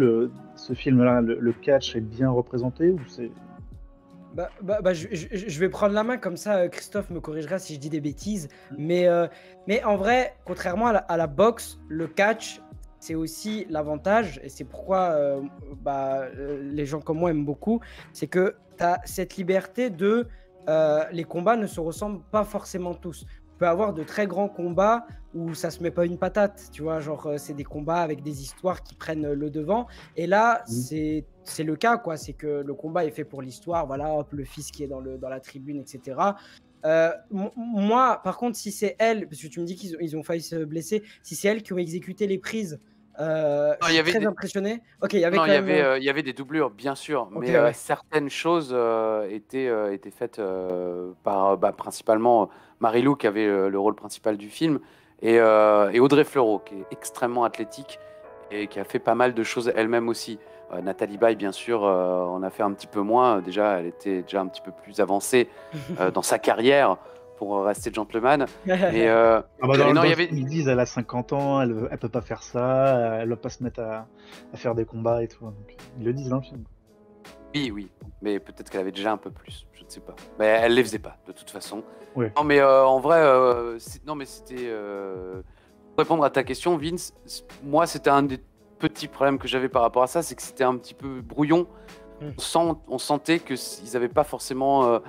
ce film-là, le catch est bien représenté ou c'est... Je vais prendre la main, comme ça Christophe me corrigera si je dis des bêtises. Mais en vrai, contrairement à la boxe, le catch, c'est aussi l'avantage, et c'est pourquoi les gens comme moi aiment beaucoup, c'est que tu as cette liberté de... les combats ne se ressemblent pas forcément tous. Tu peux avoir de très grands combats où ça se met pas une patate, tu vois, genre c'est des combats avec des histoires qui prennent le devant. Et là, c'est le cas, quoi. C'est que le combat est fait pour l'histoire. Voilà, hop, le fils qui est dans la tribune, etc. Moi, par contre, si c'est elle, parce que tu me dis qu'ils ont failli se blesser, si c'est elle qui ont exécuté les prises, je Non, il y suis avait très des... impressionné. Ok, il y avait Non, quand même. il y avait des doublures, bien sûr, Ok, mais ouais. certaines choses étaient faites par principalement Marie-Lou, qui avait le rôle principal du film, et Audrey Fleurot, qui est extrêmement athlétique et qui a fait pas mal de choses elle-même aussi. Nathalie Baye, bien sûr, on a fait un petit peu moins. Déjà, elle était déjà un petit peu plus avancée dans sa carrière pour rester gentleman. Mais, Ah bah mais non, dans il y le avait... film, ils disent elle a 50 ans, elle peut pas faire ça, elle va pas se mettre à faire des combats et tout. Donc, ils le disent dans le film. Oui, mais peut-être qu'elle avait déjà un peu plus, je ne sais pas. Mais elle les faisait pas, de toute façon. Ouais. Non, mais en vrai, non, mais c'était... Pour répondre à ta question, Vince, moi, c'était un des petits problèmes que j'avais par rapport à ça, c'est que c'était un petit peu brouillon. On sentait qu'ils n'avaient pas forcément...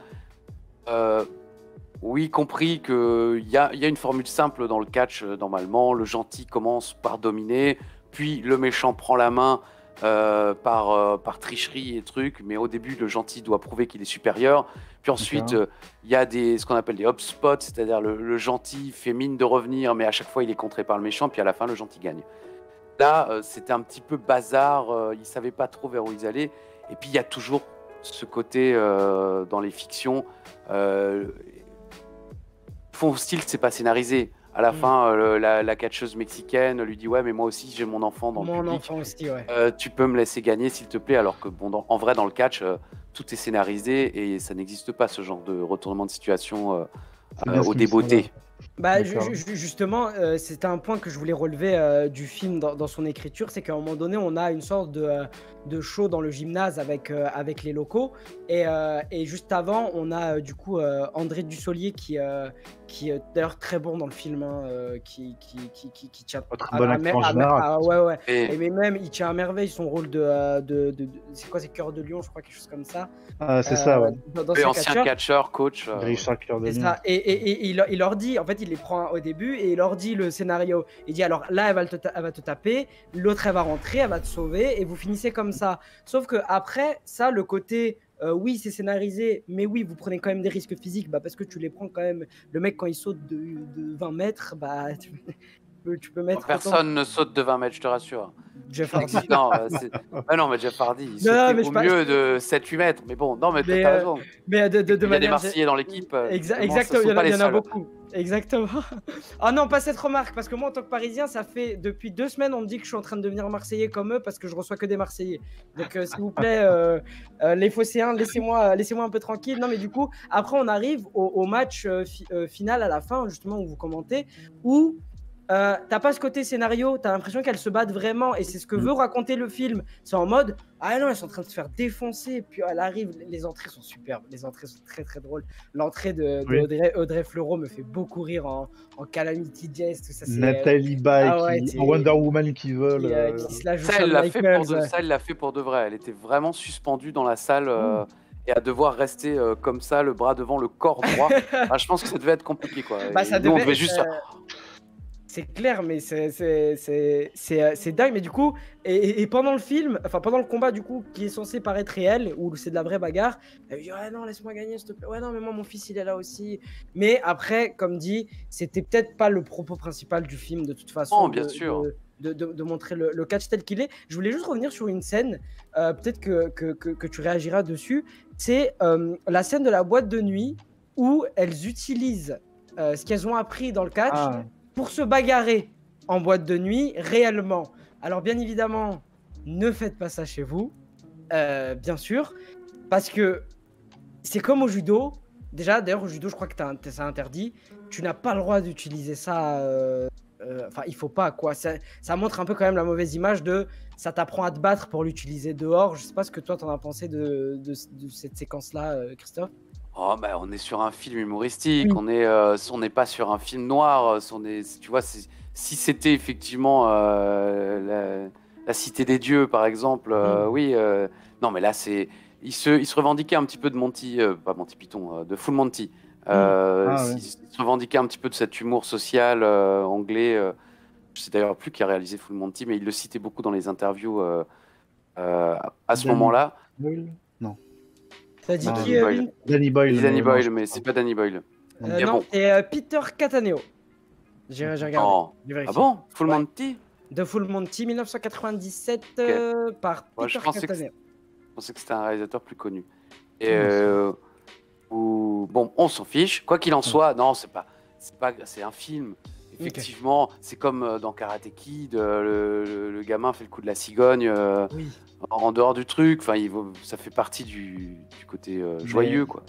oui, compris qu'il y a une formule simple dans le catch, normalement. Le gentil commence par dominer, puis le méchant prend la main par tricherie et trucs, mais au début, le gentil doit prouver qu'il est supérieur. Puis ensuite, il y a ce qu'on appelle des upspots, c'est-à-dire le gentil fait mine de revenir, mais à chaque fois, il est contré par le méchant, puis à la fin, le gentil gagne. Là, c'était un petit peu bazar, ils ne savaient pas trop vers où ils allaient. Et puis, il y a toujours ce côté dans les fictions. Fond style, c'est pas scénarisé. À la fin, la catcheuse mexicaine lui dit ouais, mais moi aussi j'ai mon enfant dans le public. Mon enfant aussi, ouais. Tu peux me laisser gagner s'il te plaît. Alors que bon, en vrai dans le catch, tout est scénarisé et ça n'existe pas ce genre de retournement de situation C'est bien ce au qui me semblait. débeauté. Bah, D'accord. justement, c'était un point que je voulais relever du film dans son écriture, c'est qu'à un moment donné, on a une sorte de show dans le gymnase avec les locaux. Et juste avant, on a du coup André Dussolier qui est d'ailleurs très bon dans le film, hein, qui tient Très bon acteur en général. ouais. Et Mais même, il tient à merveille son rôle c'est quoi, c'est Cœur de Lion, je crois, quelque chose comme ça. C'est ça, ouais. D'ancien ancien catcheur, coach. Richard Cœur de C'est Lion. ça. Et il leur dit, en fait, il les prend au début et il leur dit le scénario. Il dit alors là, elle va te taper, l'autre elle va rentrer, elle va te sauver et vous finissez comme ça. Sauf que après, ça, le côté oui, c'est scénarisé, mais oui, vous prenez quand même des risques physiques, parce que tu les prends quand même. Le mec, quand il saute de 20 mètres, tu peux mettre. Personne ne saute de 20 mètres, je te rassure. Jeff Hardy. Non, mais Jeff Hardy, il Non, sautait au mieux de 7-8 mètres. Mais bon, non, mais t'as raison. Mais il y a des Marseillais dans l'équipe. Exactement, il y en a beaucoup. Exactement. Ah non, pas cette remarque, parce que moi, en tant que Parisien, ça fait depuis 2 semaines, on me dit que je suis en train de devenir Marseillais comme eux, parce que je reçois que des Marseillais. Donc, s'il vous plaît, les Phocéens, laissez-moi un peu tranquille. Non, mais du coup, après, on arrive au match final à la fin, justement, où vous commentez, où t'as pas ce côté scénario, t'as l'impression qu'elles se battent vraiment et c'est ce que veut raconter le film. C'est en mode ah non, elles sont en train de se faire défoncer, puis elle arrive, les entrées sont superbes, les entrées sont très très drôles. L'entrée de Audrey Fleurot me fait beaucoup rire en Calamity Jane, tout ça. Nathalie Baye en Wonder Woman qui vole. Ça, elle l'a fait pour de vrai. Elle était vraiment suspendue dans la salle et à devoir rester comme ça, le bras devant, le corps droit. Je pense que ça devait être compliqué, quoi. Nous, on devait juste... C'est clair, mais c'est dingue. Mais du coup, et pendant le film, enfin pendant le combat du coup, qui est censé paraître réel, où c'est de la vraie bagarre, elle dit ouais non, laisse-moi gagner s'il te plaît. Ouais non, mais moi mon fils il est là aussi. Mais après, comme dit, c'était peut-être pas le propos principal du film de toute façon. Oh, bien sûr. De montrer le catch tel qu'il est. Je voulais juste revenir sur une scène, peut-être que tu réagiras dessus. C'est la scène de la boîte de nuit où elles utilisent ce qu'elles ont appris dans le catch pour se bagarrer en boîte de nuit réellement. Alors bien évidemment, ne faites pas ça chez vous, bien sûr, parce que c'est comme au judo. Déjà, d'ailleurs au judo, je crois que c'est interdit. Tu n'as pas le droit d'utiliser ça. Enfin, il faut pas quoi. Ça montre un peu quand même la mauvaise image de ça t'apprend à te battre pour l'utiliser dehors. Je sais pas ce que toi t'en as pensé de cette séquence-là, Christophe. Oh, bah, on est sur un film humoristique, on n'est pas sur un film noir. Tu vois, si c'était effectivement la Cité des Dieux, par exemple, oui. Non, mais là, il se revendiquait un petit peu de Monty, pas Monty Python, de Full Monty. Il se revendiquait un petit peu de cet humour social anglais. Je sais d'ailleurs plus qui a réalisé Full Monty, mais il le citait beaucoup dans les interviews à ce moment-là. Non. T'as dit qui Danny Boyle. Danny Boyle, mais c'est pas Danny Boyle. Non, c'est Peter Cataneo. J'ai regardé. Ah bon? Full Monty? De Full Monty, 1997, par Peter Cataneo. Je pensais que c'était un réalisateur plus connu. Et bon, on s'en fiche. Quoi qu'il en soit, non, c'est un film. Effectivement, c'est comme dans Karate Kid, le gamin fait le coup de la cigogne en dehors du truc. Enfin, ça fait partie du côté joyeux, quoi.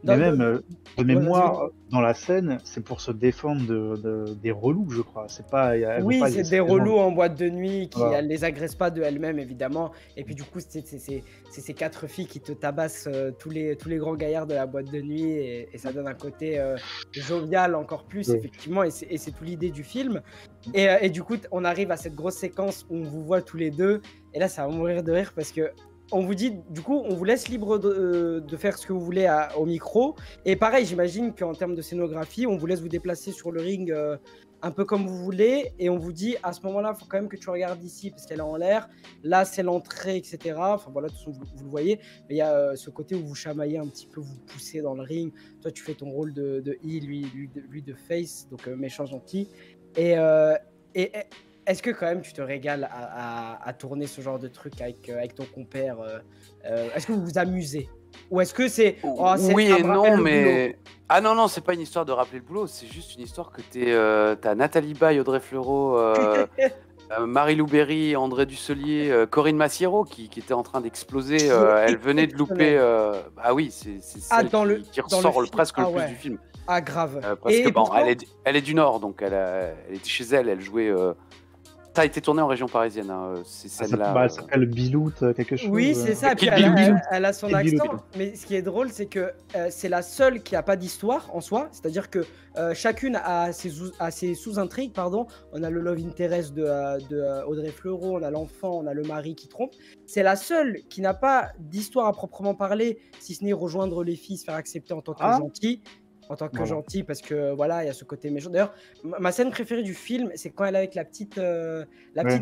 Mais même de mémoire, dans la scène, c'est pour se défendre des relous, je crois. C'est pas. Oui, c'est des relous en boîte de nuit qui ne les agressent pas d'elles-mêmes, évidemment. Et puis du coup, c'est ces 4 filles qui te tabassent tous les grands gaillards de la boîte de nuit et ça donne un côté jovial encore plus, effectivement. Et c'est tout l'idée du film. Et du coup, on arrive à cette grosse séquence où on vous voit tous les deux. Et là, ça va mourir de rire parce que on vous dit, du coup, on vous laisse libre de faire ce que vous voulez au micro. Et pareil, j'imagine qu'en termes de scénographie, on vous laisse vous déplacer sur le ring un peu comme vous voulez. Et on vous dit, à ce moment-là, il faut quand même que tu regardes ici parce qu'elle est en l'air. Là, c'est l'entrée, etc. Enfin voilà, de toute façon, vous le voyez. Mais il y a ce côté où vous chamaillez un petit peu, vous poussez dans le ring. Toi, tu fais ton rôle de heel, lui de face, donc méchant gentil. Et est-ce que quand même tu te régales à tourner ce genre de truc avec ton compère Est-ce que vous vous amusez? Ou est-ce que c'est... oui et non, mais... Ah non, c'est pas une histoire de rappeler le boulot, c'est juste une histoire que t'as Nathalie Baye, Audrey Fleurot, Marie-Lou Berry, André Dusselier, Corinne Massiero qui était en train d'exploser. Elle venait de louper... Ah oui, c'est celle qui ressort presque le plus du film. Ah grave. Parce que bon, elle est du Nord, donc elle était chez elle, elle jouait... Ça a été tourné en région parisienne, ces scènes-là. Elle s'appelle Bilout, quelque chose. Oui, c'est ça. Puis elle a son accent. Mais ce qui est drôle, c'est que c'est la seule qui n'a pas d'histoire en soi. C'est-à-dire que chacune a ses sous-intrigues. Pardon. On a le love interest de Audrey Fleurot, on a l'enfant, on a le mari qui trompe. C'est la seule qui n'a pas d'histoire à proprement parler, si ce n'est rejoindre les filles, se faire accepter en tant que gentil. Gentil, parce que voilà, il y a ce côté méchant. D'ailleurs, ma scène préférée du film, c'est quand elle est avec la petite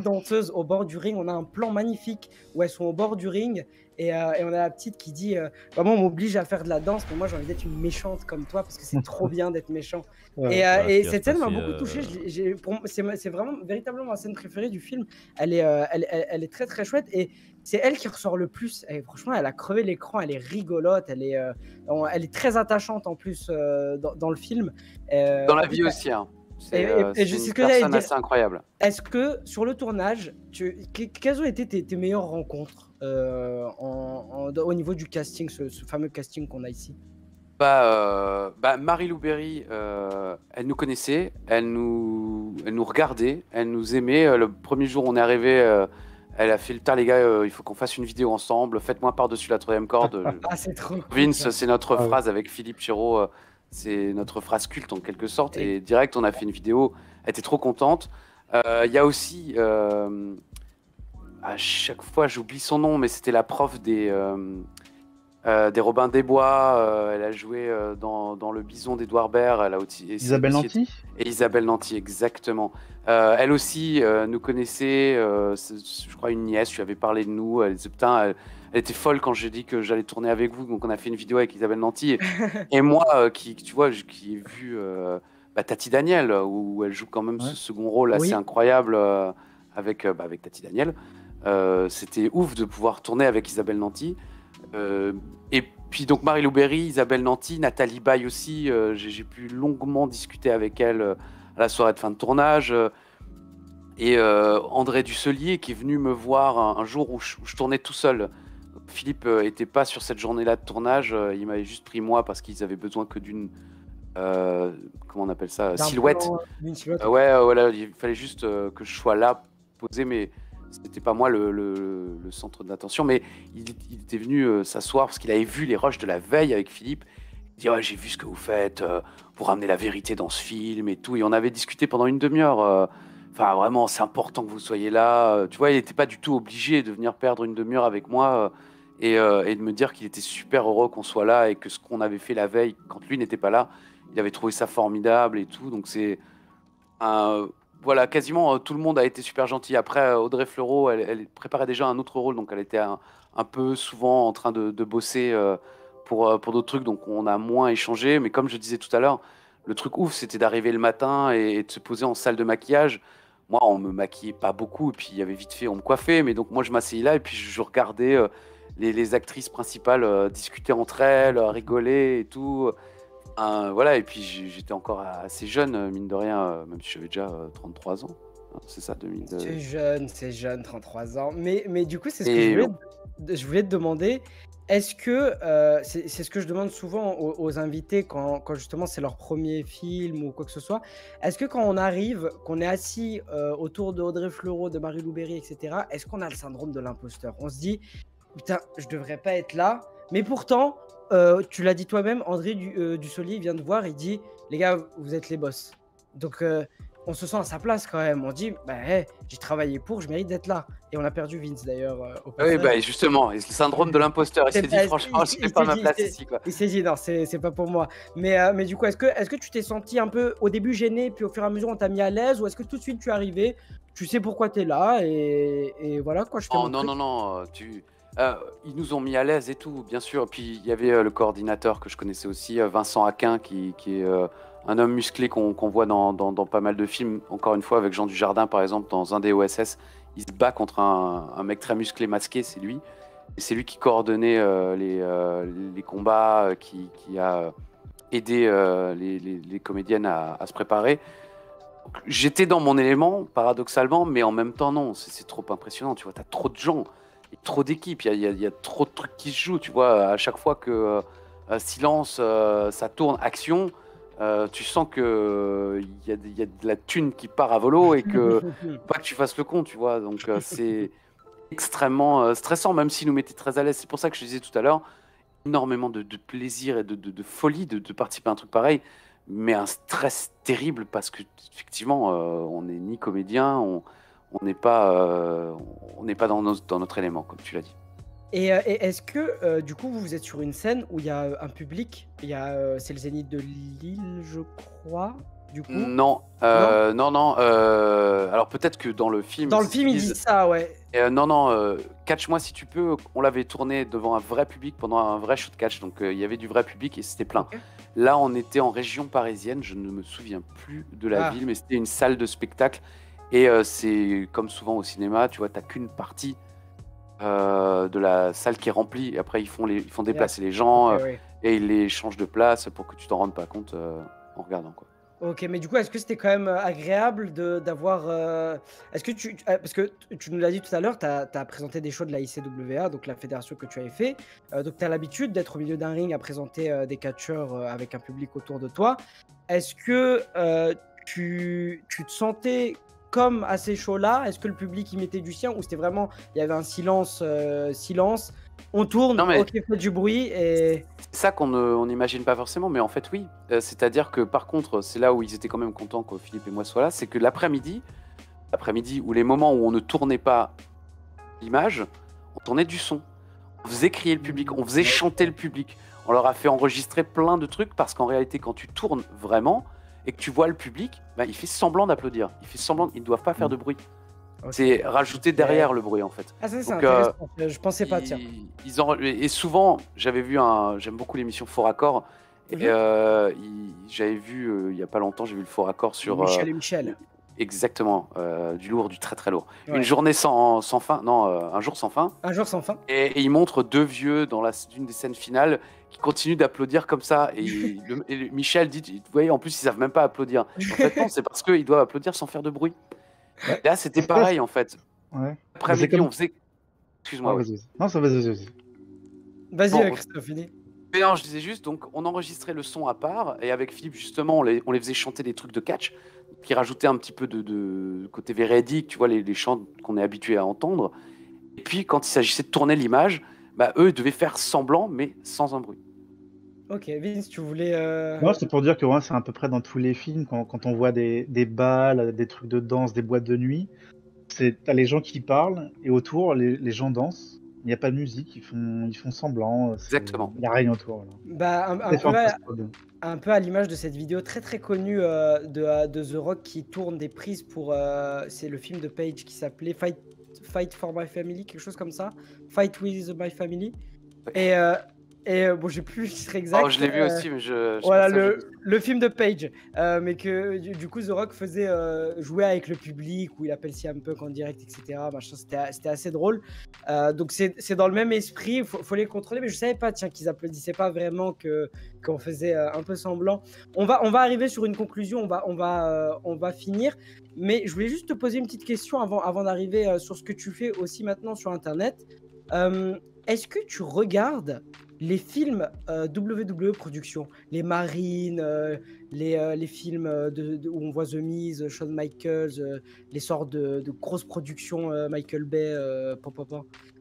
danseuse au bord du ring. On a un plan magnifique où elles sont au bord du ring et on a la petite qui dit maman, on m'oblige à faire de la danse, mais moi j'ai envie d'être une méchante comme toi parce que c'est trop bien d'être méchant. Et cette scène m'a beaucoup touché. C'est vraiment véritablement ma scène préférée du film. Elle est très très chouette et c'est elle qui ressort le plus. Et franchement, elle a crevé l'écran, elle est rigolote, elle est très attachante en plus dans le film. Dans la vie aussi, hein. C'est une personne assez incroyable. Est-ce que sur le tournage, quelles ont été tes meilleures rencontres au niveau du casting, ce fameux casting qu'on a ici? Marie-Lou Berry, elle nous connaissait, elle nous regardait, elle nous aimait. Le premier jour où on est arrivé, elle a fait le tas, les gars, il faut qu'on fasse une vidéo ensemble. Faites-moi par-dessus la troisième corde. Ah, c'est trop cool Vince, ça. c'est notre Ah ouais. phrase avec Philippe Chéreau, c'est notre phrase culte en quelque sorte. Et Et direct, on a fait une vidéo. Elle était trop contente. Il y a aussi, à chaque fois, j'oublie son nom, mais c'était la prof des Robins des Bois. Elle a joué dans Le Bison d'Edouard Baird. Elle a aussi, Isabelle Nanty? et Isabelle Nanty, exactement. Elle aussi nous connaissait, je crois une nièce, je lui avais parlé de nous. Elle disait, putain, elle était folle quand j'ai dit que j'allais tourner avec vous. Donc on a fait une vidéo avec Isabelle Nanty. Et moi, tu vois, qui ai vu Tati Daniel, où elle joue quand même Ouais. ce second rôle assez Oui. incroyable avec Tati Daniel. C'était ouf de pouvoir tourner avec Isabelle Nanty. Et puis donc Marie-Lou Berry, Isabelle Nanty, Nathalie Baye aussi, j'ai pu longuement discuter avec elle à la soirée de fin de tournage. Et André Dusselier qui est venu me voir un jour où je tournais tout seul. Philippe était pas sur cette journée-là de tournage, il m'avait juste pris moi parce qu'ils avaient besoin que d'une comment on appelle ça, D'un silhouette. plan, d'une silhouette. Ouais, voilà, il fallait juste que je sois là, posé, mais c'était pas moi le centre d'attention. Mais il était venu s'asseoir parce qu'il avait vu les rushs de la veille avec Philippe. Il dit, ouais, j'ai vu ce que vous faites, vous ramenez la vérité dans ce film et tout. Et on avait discuté pendant une demi-heure. Enfin, vraiment, c'est important que vous soyez là. Tu vois, il n'était pas du tout obligé de venir perdre une demi-heure avec moi et de me dire qu'il était super heureux qu'on soit là et que ce qu'on avait fait la veille, quand lui n'était pas là, il avait trouvé ça formidable et tout. Donc c'est voilà, quasiment tout le monde a été super gentil. Après, Audrey Fleurot, elle préparait déjà un autre rôle, donc elle était un peu souvent en train de bosser pour d'autres trucs, donc on a moins échangé. Mais comme je disais tout à l'heure, le truc ouf, c'était d'arriver le matin et de se poser en salle de maquillage. Moi, on me maquillait pas beaucoup, et puis il y avait vite fait, on me coiffait, mais donc moi, je m'asseyais là et puis je regardais les actrices principales discuter entre elles, rigoler et tout. Voilà, et puis j'étais encore assez jeune, mine de rien, même si j'avais déjà 33 ans. Hein, c'est ça, 2000. C'est jeune, 33 ans. Mais du coup, c'est ce que Et je voulais te demander. Est-ce que, c'est ce que je demande souvent aux invités quand justement c'est leur premier film ou quoi que ce soit. Est-ce que quand on arrive, qu'on est assis autour de Audrey Fleurot, de Marie-Lou Berry, etc., est-ce qu'on a le syndrome de l'imposteur? On se dit, putain, je devrais pas être là. Mais pourtant, tu l'as dit toi-même, André Dussolier vient de voir, il dit, les gars, vous êtes les boss. Donc, on se sent à sa place quand même. On dit, bah, hey, j'ai travaillé pour, je mérite d'être là. Et on a perdu Vince d'ailleurs au oui, passage. justement, et le syndrome de l'imposteur. Il C'est s'est dit, pas- franchement, je n'ai pas ma place ici, quoi. il s'est dit, non, c'est pas pour moi. Mais du coup, est-ce que tu t'es senti un peu au début gêné, puis au fur et à mesure, on t'a mis à l'aise, ou est-ce que tout de suite tu es arrivé, tu sais pourquoi tu es là, et voilà, quoi, je fais mon Non, truc. non, non, ils nous ont mis à l'aise et tout, bien sûr. Puis il y avait le coordinateur que je connaissais aussi, Vincent Aquin, qui est un homme musclé qu'on voit dans pas mal de films. Encore une fois, avec Jean Dujardin, par exemple, dans un des OSS, il se bat contre un mec très musclé, masqué, c'est lui. Et c'est lui qui coordonnait les combats, qui a aidé les comédiennes à se préparer. J'étais dans mon élément, paradoxalement, mais en même temps, non, c'est trop impressionnant, tu vois, t'as trop de gens, et trop d'équipes, il y a trop de trucs qui se jouent, tu vois, à chaque fois que silence, ça tourne, action, tu sens que il y a de la thune qui part à volo et que pas que tu fasses le con, tu vois, donc c'est extrêmement stressant, même s'il nous mettait très à l'aise. C'est pour ça que je disais tout à l'heure, énormément de plaisir et de folie de participer à un truc pareil, mais un stress terrible parce que effectivement, on n'est ni comédien, on n'est pas dans notre élément, comme tu l'as dit. Et est-ce que, du coup, vous êtes sur une scène où il y a un public, c'est le Zénith de Lille, je crois, du coup? Non, Non? non. Alors peut-être que dans le film, Dans le film, ils disent ça, ouais. non, Catch-moi si tu peux, on l'avait tourné devant un vrai public pendant un vrai show de catch, donc il y avait du vrai public et c'était plein. Ok. Là, on était en région parisienne, je ne me souviens plus de la Ah. ville, mais c'était une salle de spectacle. Et c'est comme souvent au cinéma, tu vois, t'as qu'une partie de la salle qui est remplie. Et après, ils font déplacer les gens Ok, ouais. et ils les changent de place pour que tu t'en rendes pas compte en regardant, quoi. OK, mais du coup, est-ce que c'était quand même, agréable d'avoir, est-ce que parce que tu nous l'as dit tout à l'heure, tu as présenté des shows de la ICWA, donc la fédération que tu avais fait, donc tu as l'habitude d'être au milieu d'un ring à présenter, des catcheurs, avec un public autour de toi. Est-ce que, tu te sentais comme à ces shows-là? Est-ce que le public y mettait du sien ou c'était vraiment il y avait un silence, silence, on tourne, Non, mais OK, faites du bruit et c'est ça on n'imagine pas forcément, mais en fait, oui. C'est-à-dire que par contre, c'est là où ils étaient quand même contents que Philippe et moi soient là, c'est que l'après-midi ou les moments où on ne tournait pas l'image, on tournait du son. On faisait crier le public, on faisait chanter le public. On leur a fait enregistrer plein de trucs parce qu'en réalité, quand tu tournes vraiment et que tu vois le public, bah, il fait semblant d'applaudir. Ils ne doivent pas faire de bruit. OK. C'est rajouter derrière le bruit en fait. Ah ça, c'est Donc, intéressant, je pensais pas, tiens. et souvent, j'aime beaucoup l'émission Faux Raccord. Et j'avais vu, il y a pas longtemps, j'ai vu le Faux Raccord sur Michel et Michel. exactement, du lourd, du très très lourd. Ouais. Une journée sans fin, non, un jour sans fin. Un jour sans fin. Et il montre deux vieux dans une des scènes finales qui continuent d'applaudir comme ça. Et, Michel dit, vous voyez, en plus, ils savent même pas applaudir. En fait, non, c'est parce qu'ils doivent applaudir sans faire de bruit. Ouais. Là, c'était pareil, en fait. Ouais. Après-midi, comme... on faisait... Excuse-moi. Ouais, vas-y. Non, ça vas-y. Vas-y, Bon, Christophe, fini. mais non, je disais juste, donc on enregistrait le son à part, et avec Philippe, justement, on les faisait chanter des trucs de catch, qui rajoutaient un petit peu de côté véridique, tu vois, les chants qu'on est habitué à entendre. Et puis, quand il s'agissait de tourner l'image, bah, eux, ils devaient faire semblant, mais sans un bruit. Ok, Vince, tu voulais... Non, c'est pour dire que ouais, c'est à peu près dans tous les films, quand on voit des balles, des trucs de danse, des boîtes de nuit, t'as les gens qui parlent, et autour, les gens dansent. Il n'y a pas de musique, ils font semblant. Exactement. Il n'y a rien autour. Voilà. Bah, un peu à l'image de cette vidéo très très connue de The Rock qui tourne des prises pour... c'est le film de Page qui s'appelait Fight for My Family, quelque chose comme ça. Fight with My Family. Et bon, j'ai plus le titre exact. Oh, je l'ai vu aussi, mais voilà, le film de Page. Mais que du coup, The Rock faisait jouer avec le public, où il appelle CM Punk en direct, etc. C'était assez drôle. Donc, c'est dans le même esprit. Faut les contrôler. Mais je savais pas, tiens, qu'ils applaudissaient pas vraiment, qu'on faisait un peu semblant. On va arriver sur une conclusion. On va finir. Mais je voulais juste te poser une petite question avant d'arriver sur ce que tu fais aussi maintenant sur Internet. Est-ce que tu regardes les films WWE Productions, les Marines, les films où on voit The Miz, Shawn Michaels, les sortes de grosses productions Michael Bay,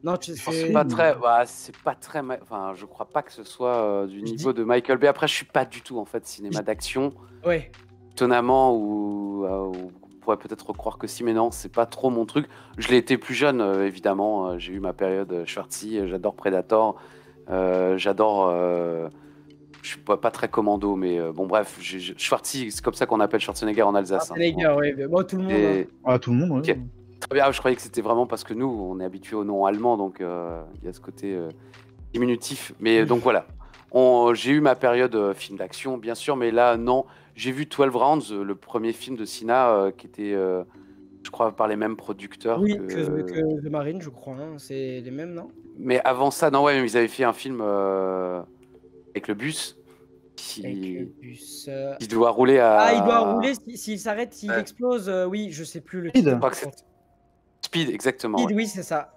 Non, c'est pas très, enfin, je crois pas que ce soit du niveau de Michael Bay. Après, je suis pas du tout en fait cinéma d'action. Ouais. Étonnamment, ou on pourrait peut-être croire que si, mais non, c'est pas trop mon truc. Je l'ai été plus jeune, évidemment. J'ai eu ma période Schwarzy, j'adore Predator. J'adore. Je suis pas très commando, mais bon, bref, Schwarzy, c'est comme ça qu'on appelle Schwarzenegger en Alsace. Schwarzenegger, oui, bon, tout le monde. Tout le monde, okay. Très bien, je croyais que c'était vraiment parce que nous, on est habitué au nom allemand, donc il y a ce côté diminutif. Mais donc voilà, j'ai eu ma période film d'action, bien sûr, mais là, non. J'ai vu 12 Rounds, le premier film de Cena, qui était, je crois, par les mêmes producteurs. Oui, que The Marine, je crois. Hein. C'est les mêmes, non? Mais avant ça, non, ouais, ils avaient fait un film avec le bus. Qui doit rouler à... Ah, il doit rouler, s'il s'arrête, s'il explose, oui, je sais plus le titre. Je crois que Speed, exactement. Speed, ouais. Oui, c'est ça.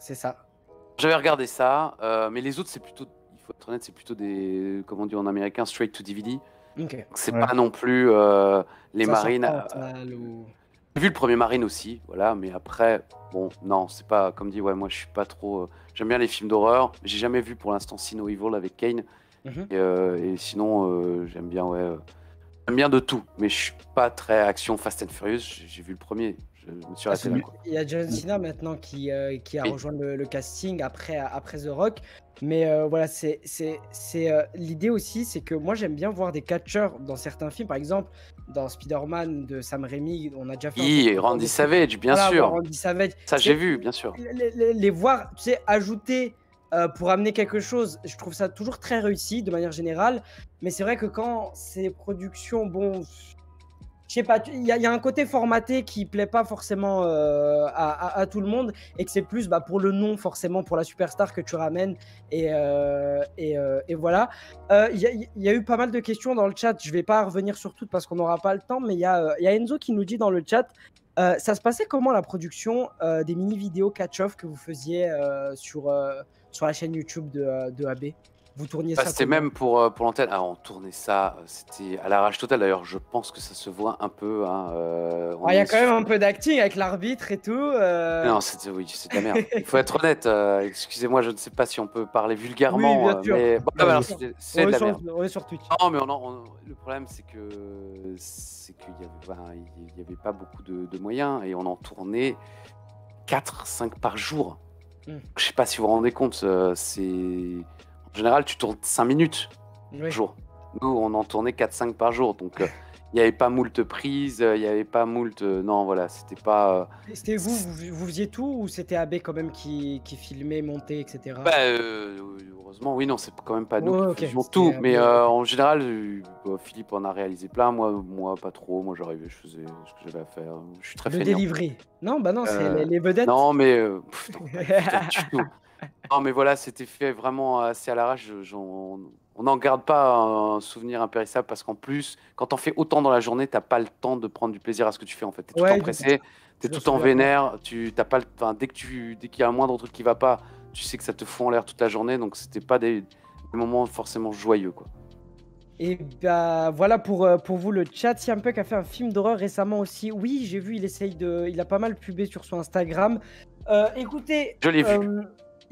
J'avais regardé ça, mais les autres, c'est plutôt, il faut être honnête, c'est plutôt des, comment on dit en américain, straight to DVD. Okay. C'est pas non plus les ça Marines. J'ai vu le premier Marine aussi, voilà, mais après, bon, non, c'est pas, comme dit, ouais, moi je suis pas trop. J'aime bien les films d'horreur, j'ai jamais vu pour l'instant See No Evil avec Kane. Et sinon, j'aime bien, j'aime bien de tout, mais je suis pas très action Fast and Furious. J'ai vu le premier, je me suis arrêté là. Il y a John Cena maintenant qui a rejoint le casting après The Rock. Mais voilà, c'est l'idée aussi, c'est que moi j'aime bien voir des catcheurs dans certains films. Par exemple, dans Spider-Man de Sam Raimi, on a déjà fait. Oui, Randy Savage, bien sûr. Randy Savage. Ça, j'ai vu, bien sûr. Les voir, tu sais, ajouter pour amener quelque chose, je trouve ça toujours très réussi de manière générale. Mais c'est vrai que quand ces productions, bon, je sais pas, il y a un côté formaté qui plaît pas forcément à tout le monde et que c'est plus pour le nom, forcément, pour la superstar que tu ramènes. Et voilà. Il y a eu pas mal de questions dans le chat. Je vais pas revenir sur toutes parce qu'on n'aura pas le temps, mais il y a Enzo qui nous dit dans le chat ça se passait comment la production des mini-vidéos catch-off que vous faisiez sur la chaîne YouTube de AB? Vous tourniez ça C'était comment? même pour l'antenne. Ah, on tournait ça, c'était à l'arrache totale. D'ailleurs, je pense que ça se voit un peu. Hein, Il y a quand même un peu d'acting avec l'arbitre et tout. Non, c'est de la merde. Il faut être honnête. Excusez-moi, je ne sais pas si on peut parler Oui, vulgairement, bien sûr. mais bon, Bien alors, sûr. c'est de la merde. On est sur Twitch. Non, mais le problème, c'est qu'il y avait pas beaucoup de moyens et on en tournait 4-5 par jour. Je sais pas si vous vous rendez compte, en général, tu tournes 5 minutes par jour. Nous, on en tournait 4-5 par jour. Donc, il n'y avait pas moult prises, il n'y avait pas moult. Non, voilà, c'était pas. C'était vous faisiez tout ou c'était AB quand même qui filmait, montait, etc. Heureusement, oui, non, c'est quand même pas nous qui faisions c'était tout. AB, Mais en général, Philippe en a réalisé plein. Moi, pas trop. Moi, j'arrivais, je faisais ce que j'avais à faire. Je suis très Le feignant. délivré. Non, non, c'est les vedettes. Non, mais. Non, pas du tout. Non, mais voilà, c'était fait vraiment assez à l'arrache. On n'en garde pas un souvenir impérissable parce qu'en plus, quand t'en fais autant dans la journée, t'as pas le temps de prendre du plaisir à ce que tu fais en fait. T'es tout le temps pressé, t'es tout le temps vénère, t'as pas dès qu'il y a un moindre truc qui va pas, tu sais que ça te fout en l'air toute la journée, donc c'était pas des moments forcément joyeux, quoi. Et voilà pour vous le chat. Siampek a fait un film d'horreur récemment aussi. Oui, j'ai vu, il a pas mal pubé sur son Instagram. Écoutez, je l'ai vu.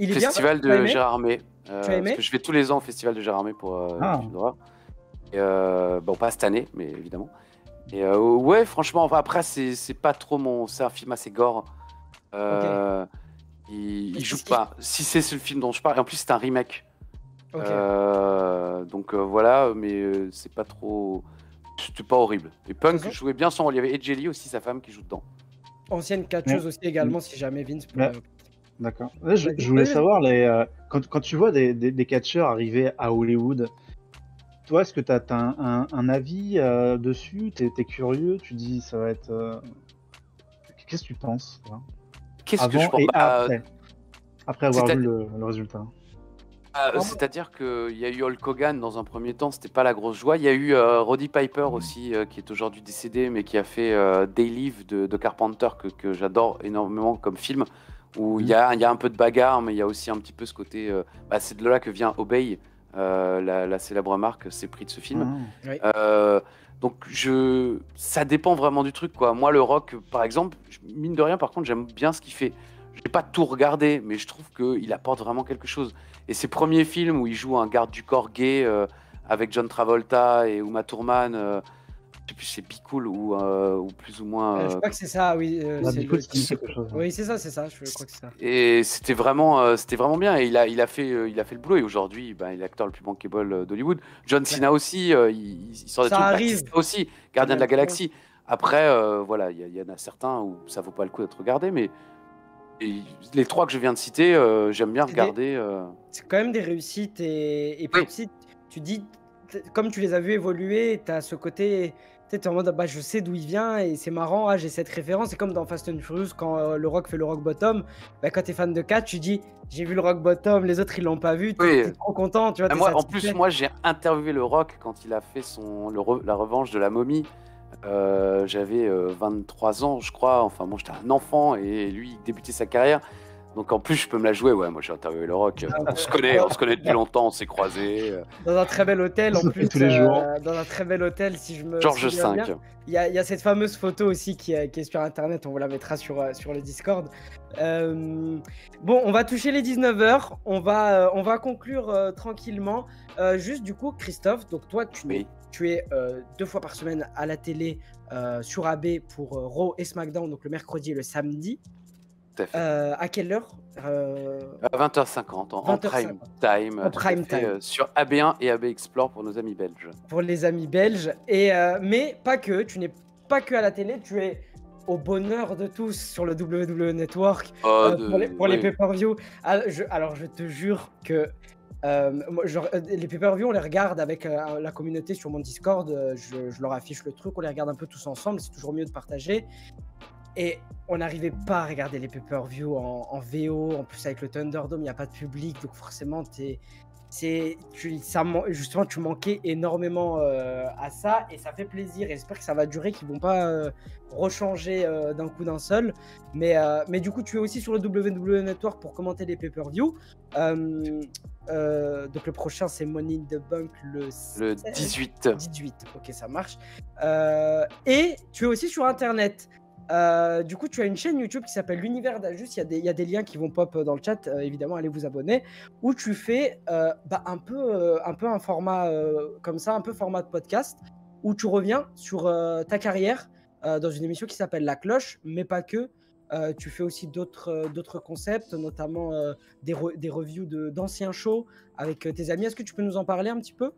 Il est Festival bien, de Gérardmer. Tu as aimé? Parce que je vais tous les ans au Festival de Gérardmer pour le film d'horreur. Bon, pas cette année, mais évidemment. Et ouais, franchement, après, c'est pas trop mon. C'est un film assez gore. Il joue pas. Si c'est ce film dont je parle, et en plus, c'est un remake. Donc voilà, mais c'est pas trop. C'était pas horrible. Et Punk jouait bien son rôle. Il y avait Edgely aussi, sa femme, qui joue dedans. Ancienne catcheuse aussi également, si jamais Vince peut. D'accord. Je voulais savoir, quand tu vois des catcheurs arriver à Hollywood, toi, est-ce que tu as un avis dessus? T'es curieux? Tu dis, ça va être. Qu'est-ce que tu penses? Qu'est-ce que je pense? Après avoir vu le résultat. C'est-à-dire qu'il y a eu Hulk Hogan dans un premier temps, c'était pas la grosse joie. Il y a eu Roddy Piper aussi, qui est aujourd'hui décédé, mais qui a fait Day Live de Carpenter, que j'adore énormément comme film, où il y a un peu de bagarre, mais il y a aussi un petit peu ce côté. C'est de là que vient Obey, la célèbre marque, c'est pris de ce film. Donc ça dépend vraiment du truc, quoi. Moi, le rock, par exemple, mine de rien, par contre, j'aime bien ce qu'il fait. Je n'ai pas tout regardé, mais je trouve qu'il apporte vraiment quelque chose. Et ses premiers films où il joue un garde du corps gay avec John Travolta et Uma Thurman, je sais plus si c'est Be Cool ou plus ou moins. Je crois que c'est ça, oui. Oui, c'est ça, je crois que c'est ça. Et c'était vraiment bien. Et il a fait le boulot. Et aujourd'hui, il est l'acteur le plus bankable d'Hollywood. John Cena aussi, il sort des trucs. Batista aussi, Gardien de la Galaxie. Après, voilà, il y en a certains où ça vaut pas le coup d'être regardé, mais. Et les trois que je viens de citer, j'aime bien regarder. C'est quand même des réussites et puis aussi, tu dis, comme tu les as vus évoluer, tu as ce côté, tu es en mode, je sais d'où il vient et c'est marrant, j'ai cette référence. C'est comme dans Fast and Furious, quand le Rock fait le Rock Bottom, quand tu es fan de 4, tu dis, j'ai vu le Rock Bottom, les autres ils l'ont pas vu, tu es trop content. Tu vois, en plus, moi j'ai interviewé le Rock quand il a fait la revanche de la momie. J'avais 23 ans, je crois. Enfin, bon, j'étais un enfant et lui, il débutait sa carrière. Donc, en plus, je peux me la jouer. Ouais, moi, j'ai interviewé le Rock. On se connaît depuis longtemps, on s'est croisés. Dans un très bel hôtel, en plus. Tous les jours. Dans un très bel hôtel, si je me George souviens V. bien. Il y a cette fameuse photo aussi qui est sur Internet. On vous la mettra sur le Discord. Bon, on va toucher les 19h. On va conclure tranquillement. Juste, du coup, Christophe, donc toi, tu es 2 fois par semaine à la télé sur AB pour Raw et SmackDown, donc le mercredi et le samedi. Tout à fait. À quelle heure À 20h50 en prime time. En prime time. Sur AB1 et AB Explore pour nos amis belges. Pour les amis belges. Mais pas que, tu n'es pas que à la télé, tu es au bonheur de tous sur le WWE Network pour les pay-per-view. Alors je te jure que Les pay-per-view, on les regarde avec la communauté sur mon Discord. Je leur affiche le truc, on les regarde un peu tous ensemble. C'est toujours mieux de partager. Et on n'arrivait pas à regarder les pay-per-view en VO. En plus, avec le Thunderdome, il n'y a pas de public. Donc forcément, justement, tu manquais énormément à ça. Et ça fait plaisir. Et j'espère que ça va durer, qu'ils ne vont pas rechanger d'un coup d'un seul. Mais du coup, tu es aussi sur le WWE Network pour commenter les pay-per-view. Donc le prochain, c'est Money in the Bank le 18. 18, ok, ça marche. Et tu es aussi sur Internet. Du coup, tu as une chaîne YouTube qui s'appelle l'Univers d'Ajus. Il y a des liens qui vont pop dans le chat. Évidemment, allez vous abonner. Où tu fais un peu un format comme ça, un peu format de podcast, où tu reviens sur ta carrière dans une émission qui s'appelle La Cloche, mais pas que. Tu fais aussi d'autres concepts, notamment des reviews d'anciens shows avec tes amis. Est-ce que tu peux nous en parler un petit peu ?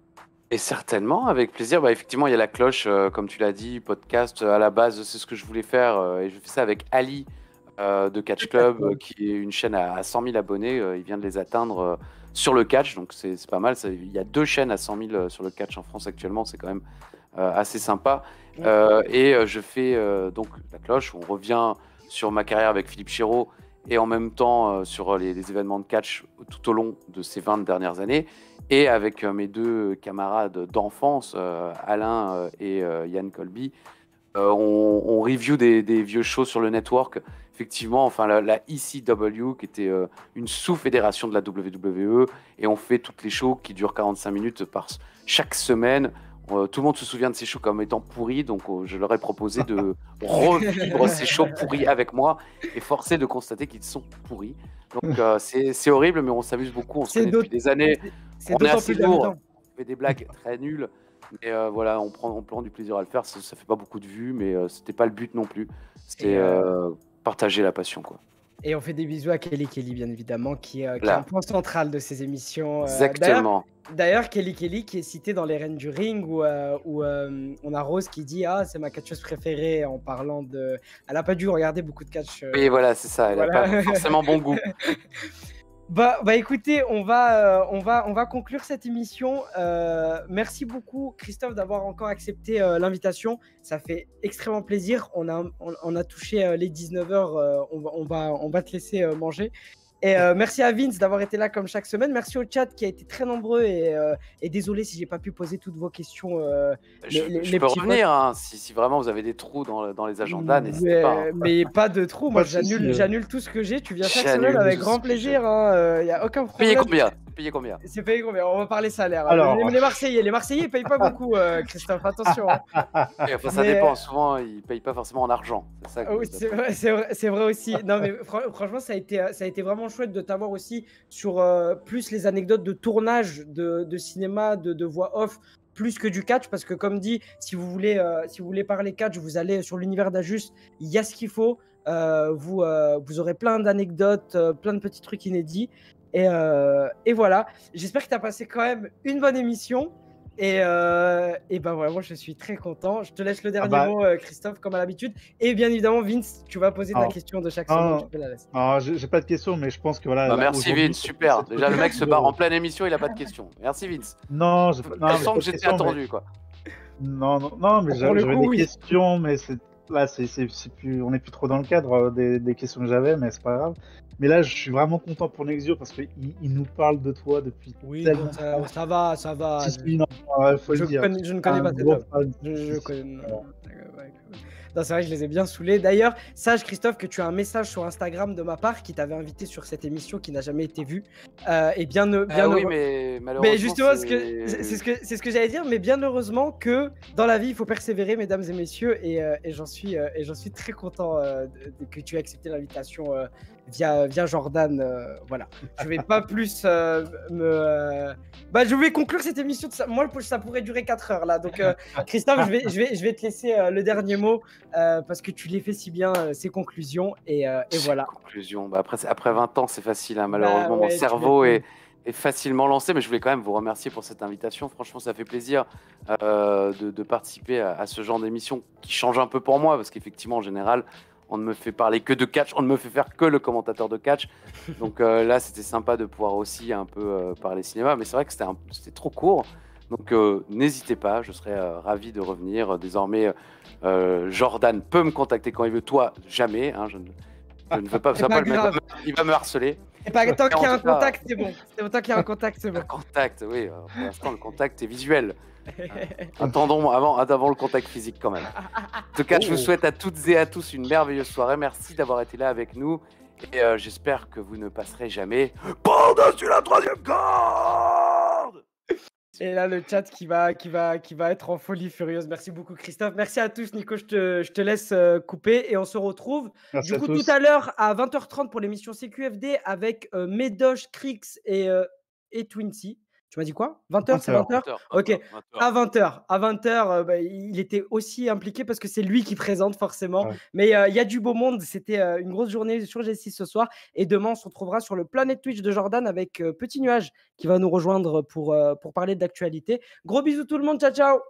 Et certainement, avec plaisir. Effectivement, il y a La Cloche, comme tu l'as dit, podcast. À la base, c'est ce que je voulais faire. Et je fais ça avec Ali de Catch Club, qui est une chaîne à 100 000 abonnés. Il vient de les atteindre sur le catch. Donc, c'est pas mal. Il y a 2 chaînes à 100 000 sur le catch en France actuellement. C'est quand même assez sympa. Et je fais donc La Cloche. On revient sur ma carrière avec Philippe Chéreau et en même temps sur les événements de catch tout au long de ces 20 dernières années. Et avec mes 2 camarades d'enfance, Alain et Yann Colby, on review des vieux shows sur le network. Effectivement, enfin la ECW, qui était une sous-fédération de la WWE, et on fait toutes les shows qui durent 45 minutes chaque semaine. Tout le monde se souvient de ces shows comme étant pourris, donc je leur ai proposé de revivre ces shows pourris avec moi, et forcé de constater qu'ils sont pourris. Donc c'est horrible, mais on s'amuse beaucoup, on se connaît depuis des années. On est assez lourd, on fait des blagues très nulles, mais voilà, on prend du plaisir à le faire. Ça fait pas beaucoup de vues, mais c'était pas le but non plus. C'était partager la passion, quoi. Et on fait des bisous à Kelly, bien évidemment, qui est un point central de ces émissions. Exactement. D'ailleurs, Kelly qui est citée dans les Reines du Ring, où on a Rose qui dit « Ah, c'est ma catcheuse préférée » en parlant de... Elle n'a pas dû regarder beaucoup de catch. Oui, voilà, c'est ça. Elle n'a pas forcément bon goût. Bah écoutez, on va conclure cette émission. Merci beaucoup, Christophe, d'avoir encore accepté l'invitation. Ça fait extrêmement plaisir. On a touché les 19h. On va te laisser manger. Et merci à Vince d'avoir été là comme chaque semaine. Merci au chat qui a été très nombreux. Et désolé si j'ai pas pu poser toutes vos questions. Je peux revenir hein, si vraiment vous avez des trous dans les agendas, n'hésitez pas. Hein. Mais pas de trous. Moi, j'annule tout ce que j'ai. Tu viens chaque semaine avec grand plaisir. Il n'y a aucun problème. Payez combien? C'est payé combien? On va parler salaire. Alors... Les Marseillais ne payent pas beaucoup, Christophe. Attention. Ça dépend. Souvent, ils ne payent pas forcément en argent. C'est vrai aussi. Non, mais franchement, ça a été vraiment chouette de t'avoir aussi sur plus les anecdotes de tournage de cinéma, de voix off, plus que du catch, parce que comme dit, si vous voulez parler catch, vous allez sur l'Univers d'Ajus, il y a ce qu'il faut. Vous aurez plein d'anecdotes, plein de petits trucs inédits. Et voilà, j'espère que tu as passé quand même une bonne émission. Et ben vraiment, je suis très content. Je te laisse le dernier mot, Christophe, comme à l'habitude. Et bien évidemment, Vince, tu vas poser ta question de chaque semaine. Tu peux la laisser. J'ai pas de question, mais je pense que voilà. Merci Vince, super. Déjà, le mec se barre en pleine émission, il a pas de question. Merci Vince. Non, je sens que j'étais attendu, quoi. Non, mais j'avais des questions, mais là, c'est plus, on n'est plus trop dans le cadre des questions que j'avais, mais c'est pas grave. Mais là, je suis vraiment content pour Nexio parce qu'il nous parle de toi depuis tellement temps. Ça va. Faut le dire. Je ne connais pas cet homme. Je connais. Non, c'est vrai que je les ai bien saoulés. D'ailleurs, sache, Christophe, que tu as un message sur Instagram de ma part qui t'avait invité sur cette émission qui n'a jamais été vue. Et bien oui, mais malheureusement. Mais justement, c'est ce que j'allais dire. Mais bien heureusement que dans la vie, il faut persévérer, mesdames et messieurs. Et j'en suis très content que tu aies accepté l'invitation via Jordan. Voilà. Je vais pas plus je vais conclure cette émission. Moi, ça pourrait durer 4 heures là. Donc, Christophe, je vais te laisser le dernier mot. Parce que tu les fais si bien, ces conclusions, et voilà. Conclusion. Après 20 ans, c'est facile, hein, malheureusement, mon cerveau est facilement lancé, mais je voulais quand même vous remercier pour cette invitation. Franchement, ça fait plaisir de participer à ce genre d'émission qui change un peu pour moi, parce qu'effectivement, en général, On ne me fait parler que de catch, on ne me fait faire que le commentateur de catch. Donc là, c'était sympa de pouvoir aussi un peu parler cinéma. Mais c'est vrai que c'était trop court. Donc n'hésitez pas, je serais ravi de revenir. Désormais, Jordan peut me contacter quand il veut. Toi, jamais. Hein, je ne veux pas, ça va pas le mettre, il va me harceler. Et pas tant qu'il y a un contact, c'est bon. Tant qu'il y a un contact, c'est bon. Un contact, oui. Pour l'instant, le contact est visuel. Attendons avant le contact physique quand même. En tout cas, je vous souhaite à toutes et à tous une merveilleuse soirée. Merci d'avoir été là avec nous. Et j'espère que vous ne passerez jamais par-dessus la troisième corde. Et là, le chat qui va être en folie furieuse. Merci beaucoup, Christophe. Merci à tous, Nico. Je te laisse couper et on se retrouve. Merci du coup, à tous. tout à l'heure à 20h30 pour l'émission CQFD avec Medosh, Crix et Twincy. Tu m'as dit quoi? 20h, c'est 20h? Ok. À 20h, il était aussi impliqué parce que c'est lui qui présente forcément. Ouais. Mais il y a du beau monde. C'était une grosse journée sur G6 ce soir. Et demain, on se retrouvera sur le Planet Twitch de Jordan avec Petit Nuage qui va nous rejoindre pour parler d'actualité. Gros bisous tout le monde. Ciao, ciao.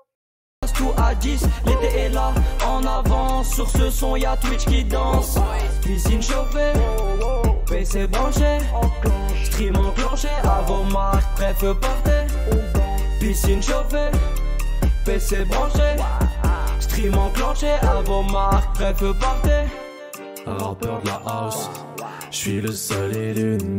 Tout à 10, l'été est là, en avant. Sur ce son, y'a Twitch qui danse. Piscine chauffée, PC branché, stream enclenché. À vos marques, bref, partez. Piscine chauffée, PC branché, stream enclenché. À vos marques, bref, partez. Rappeur de la house, j'suis le seul et l'une.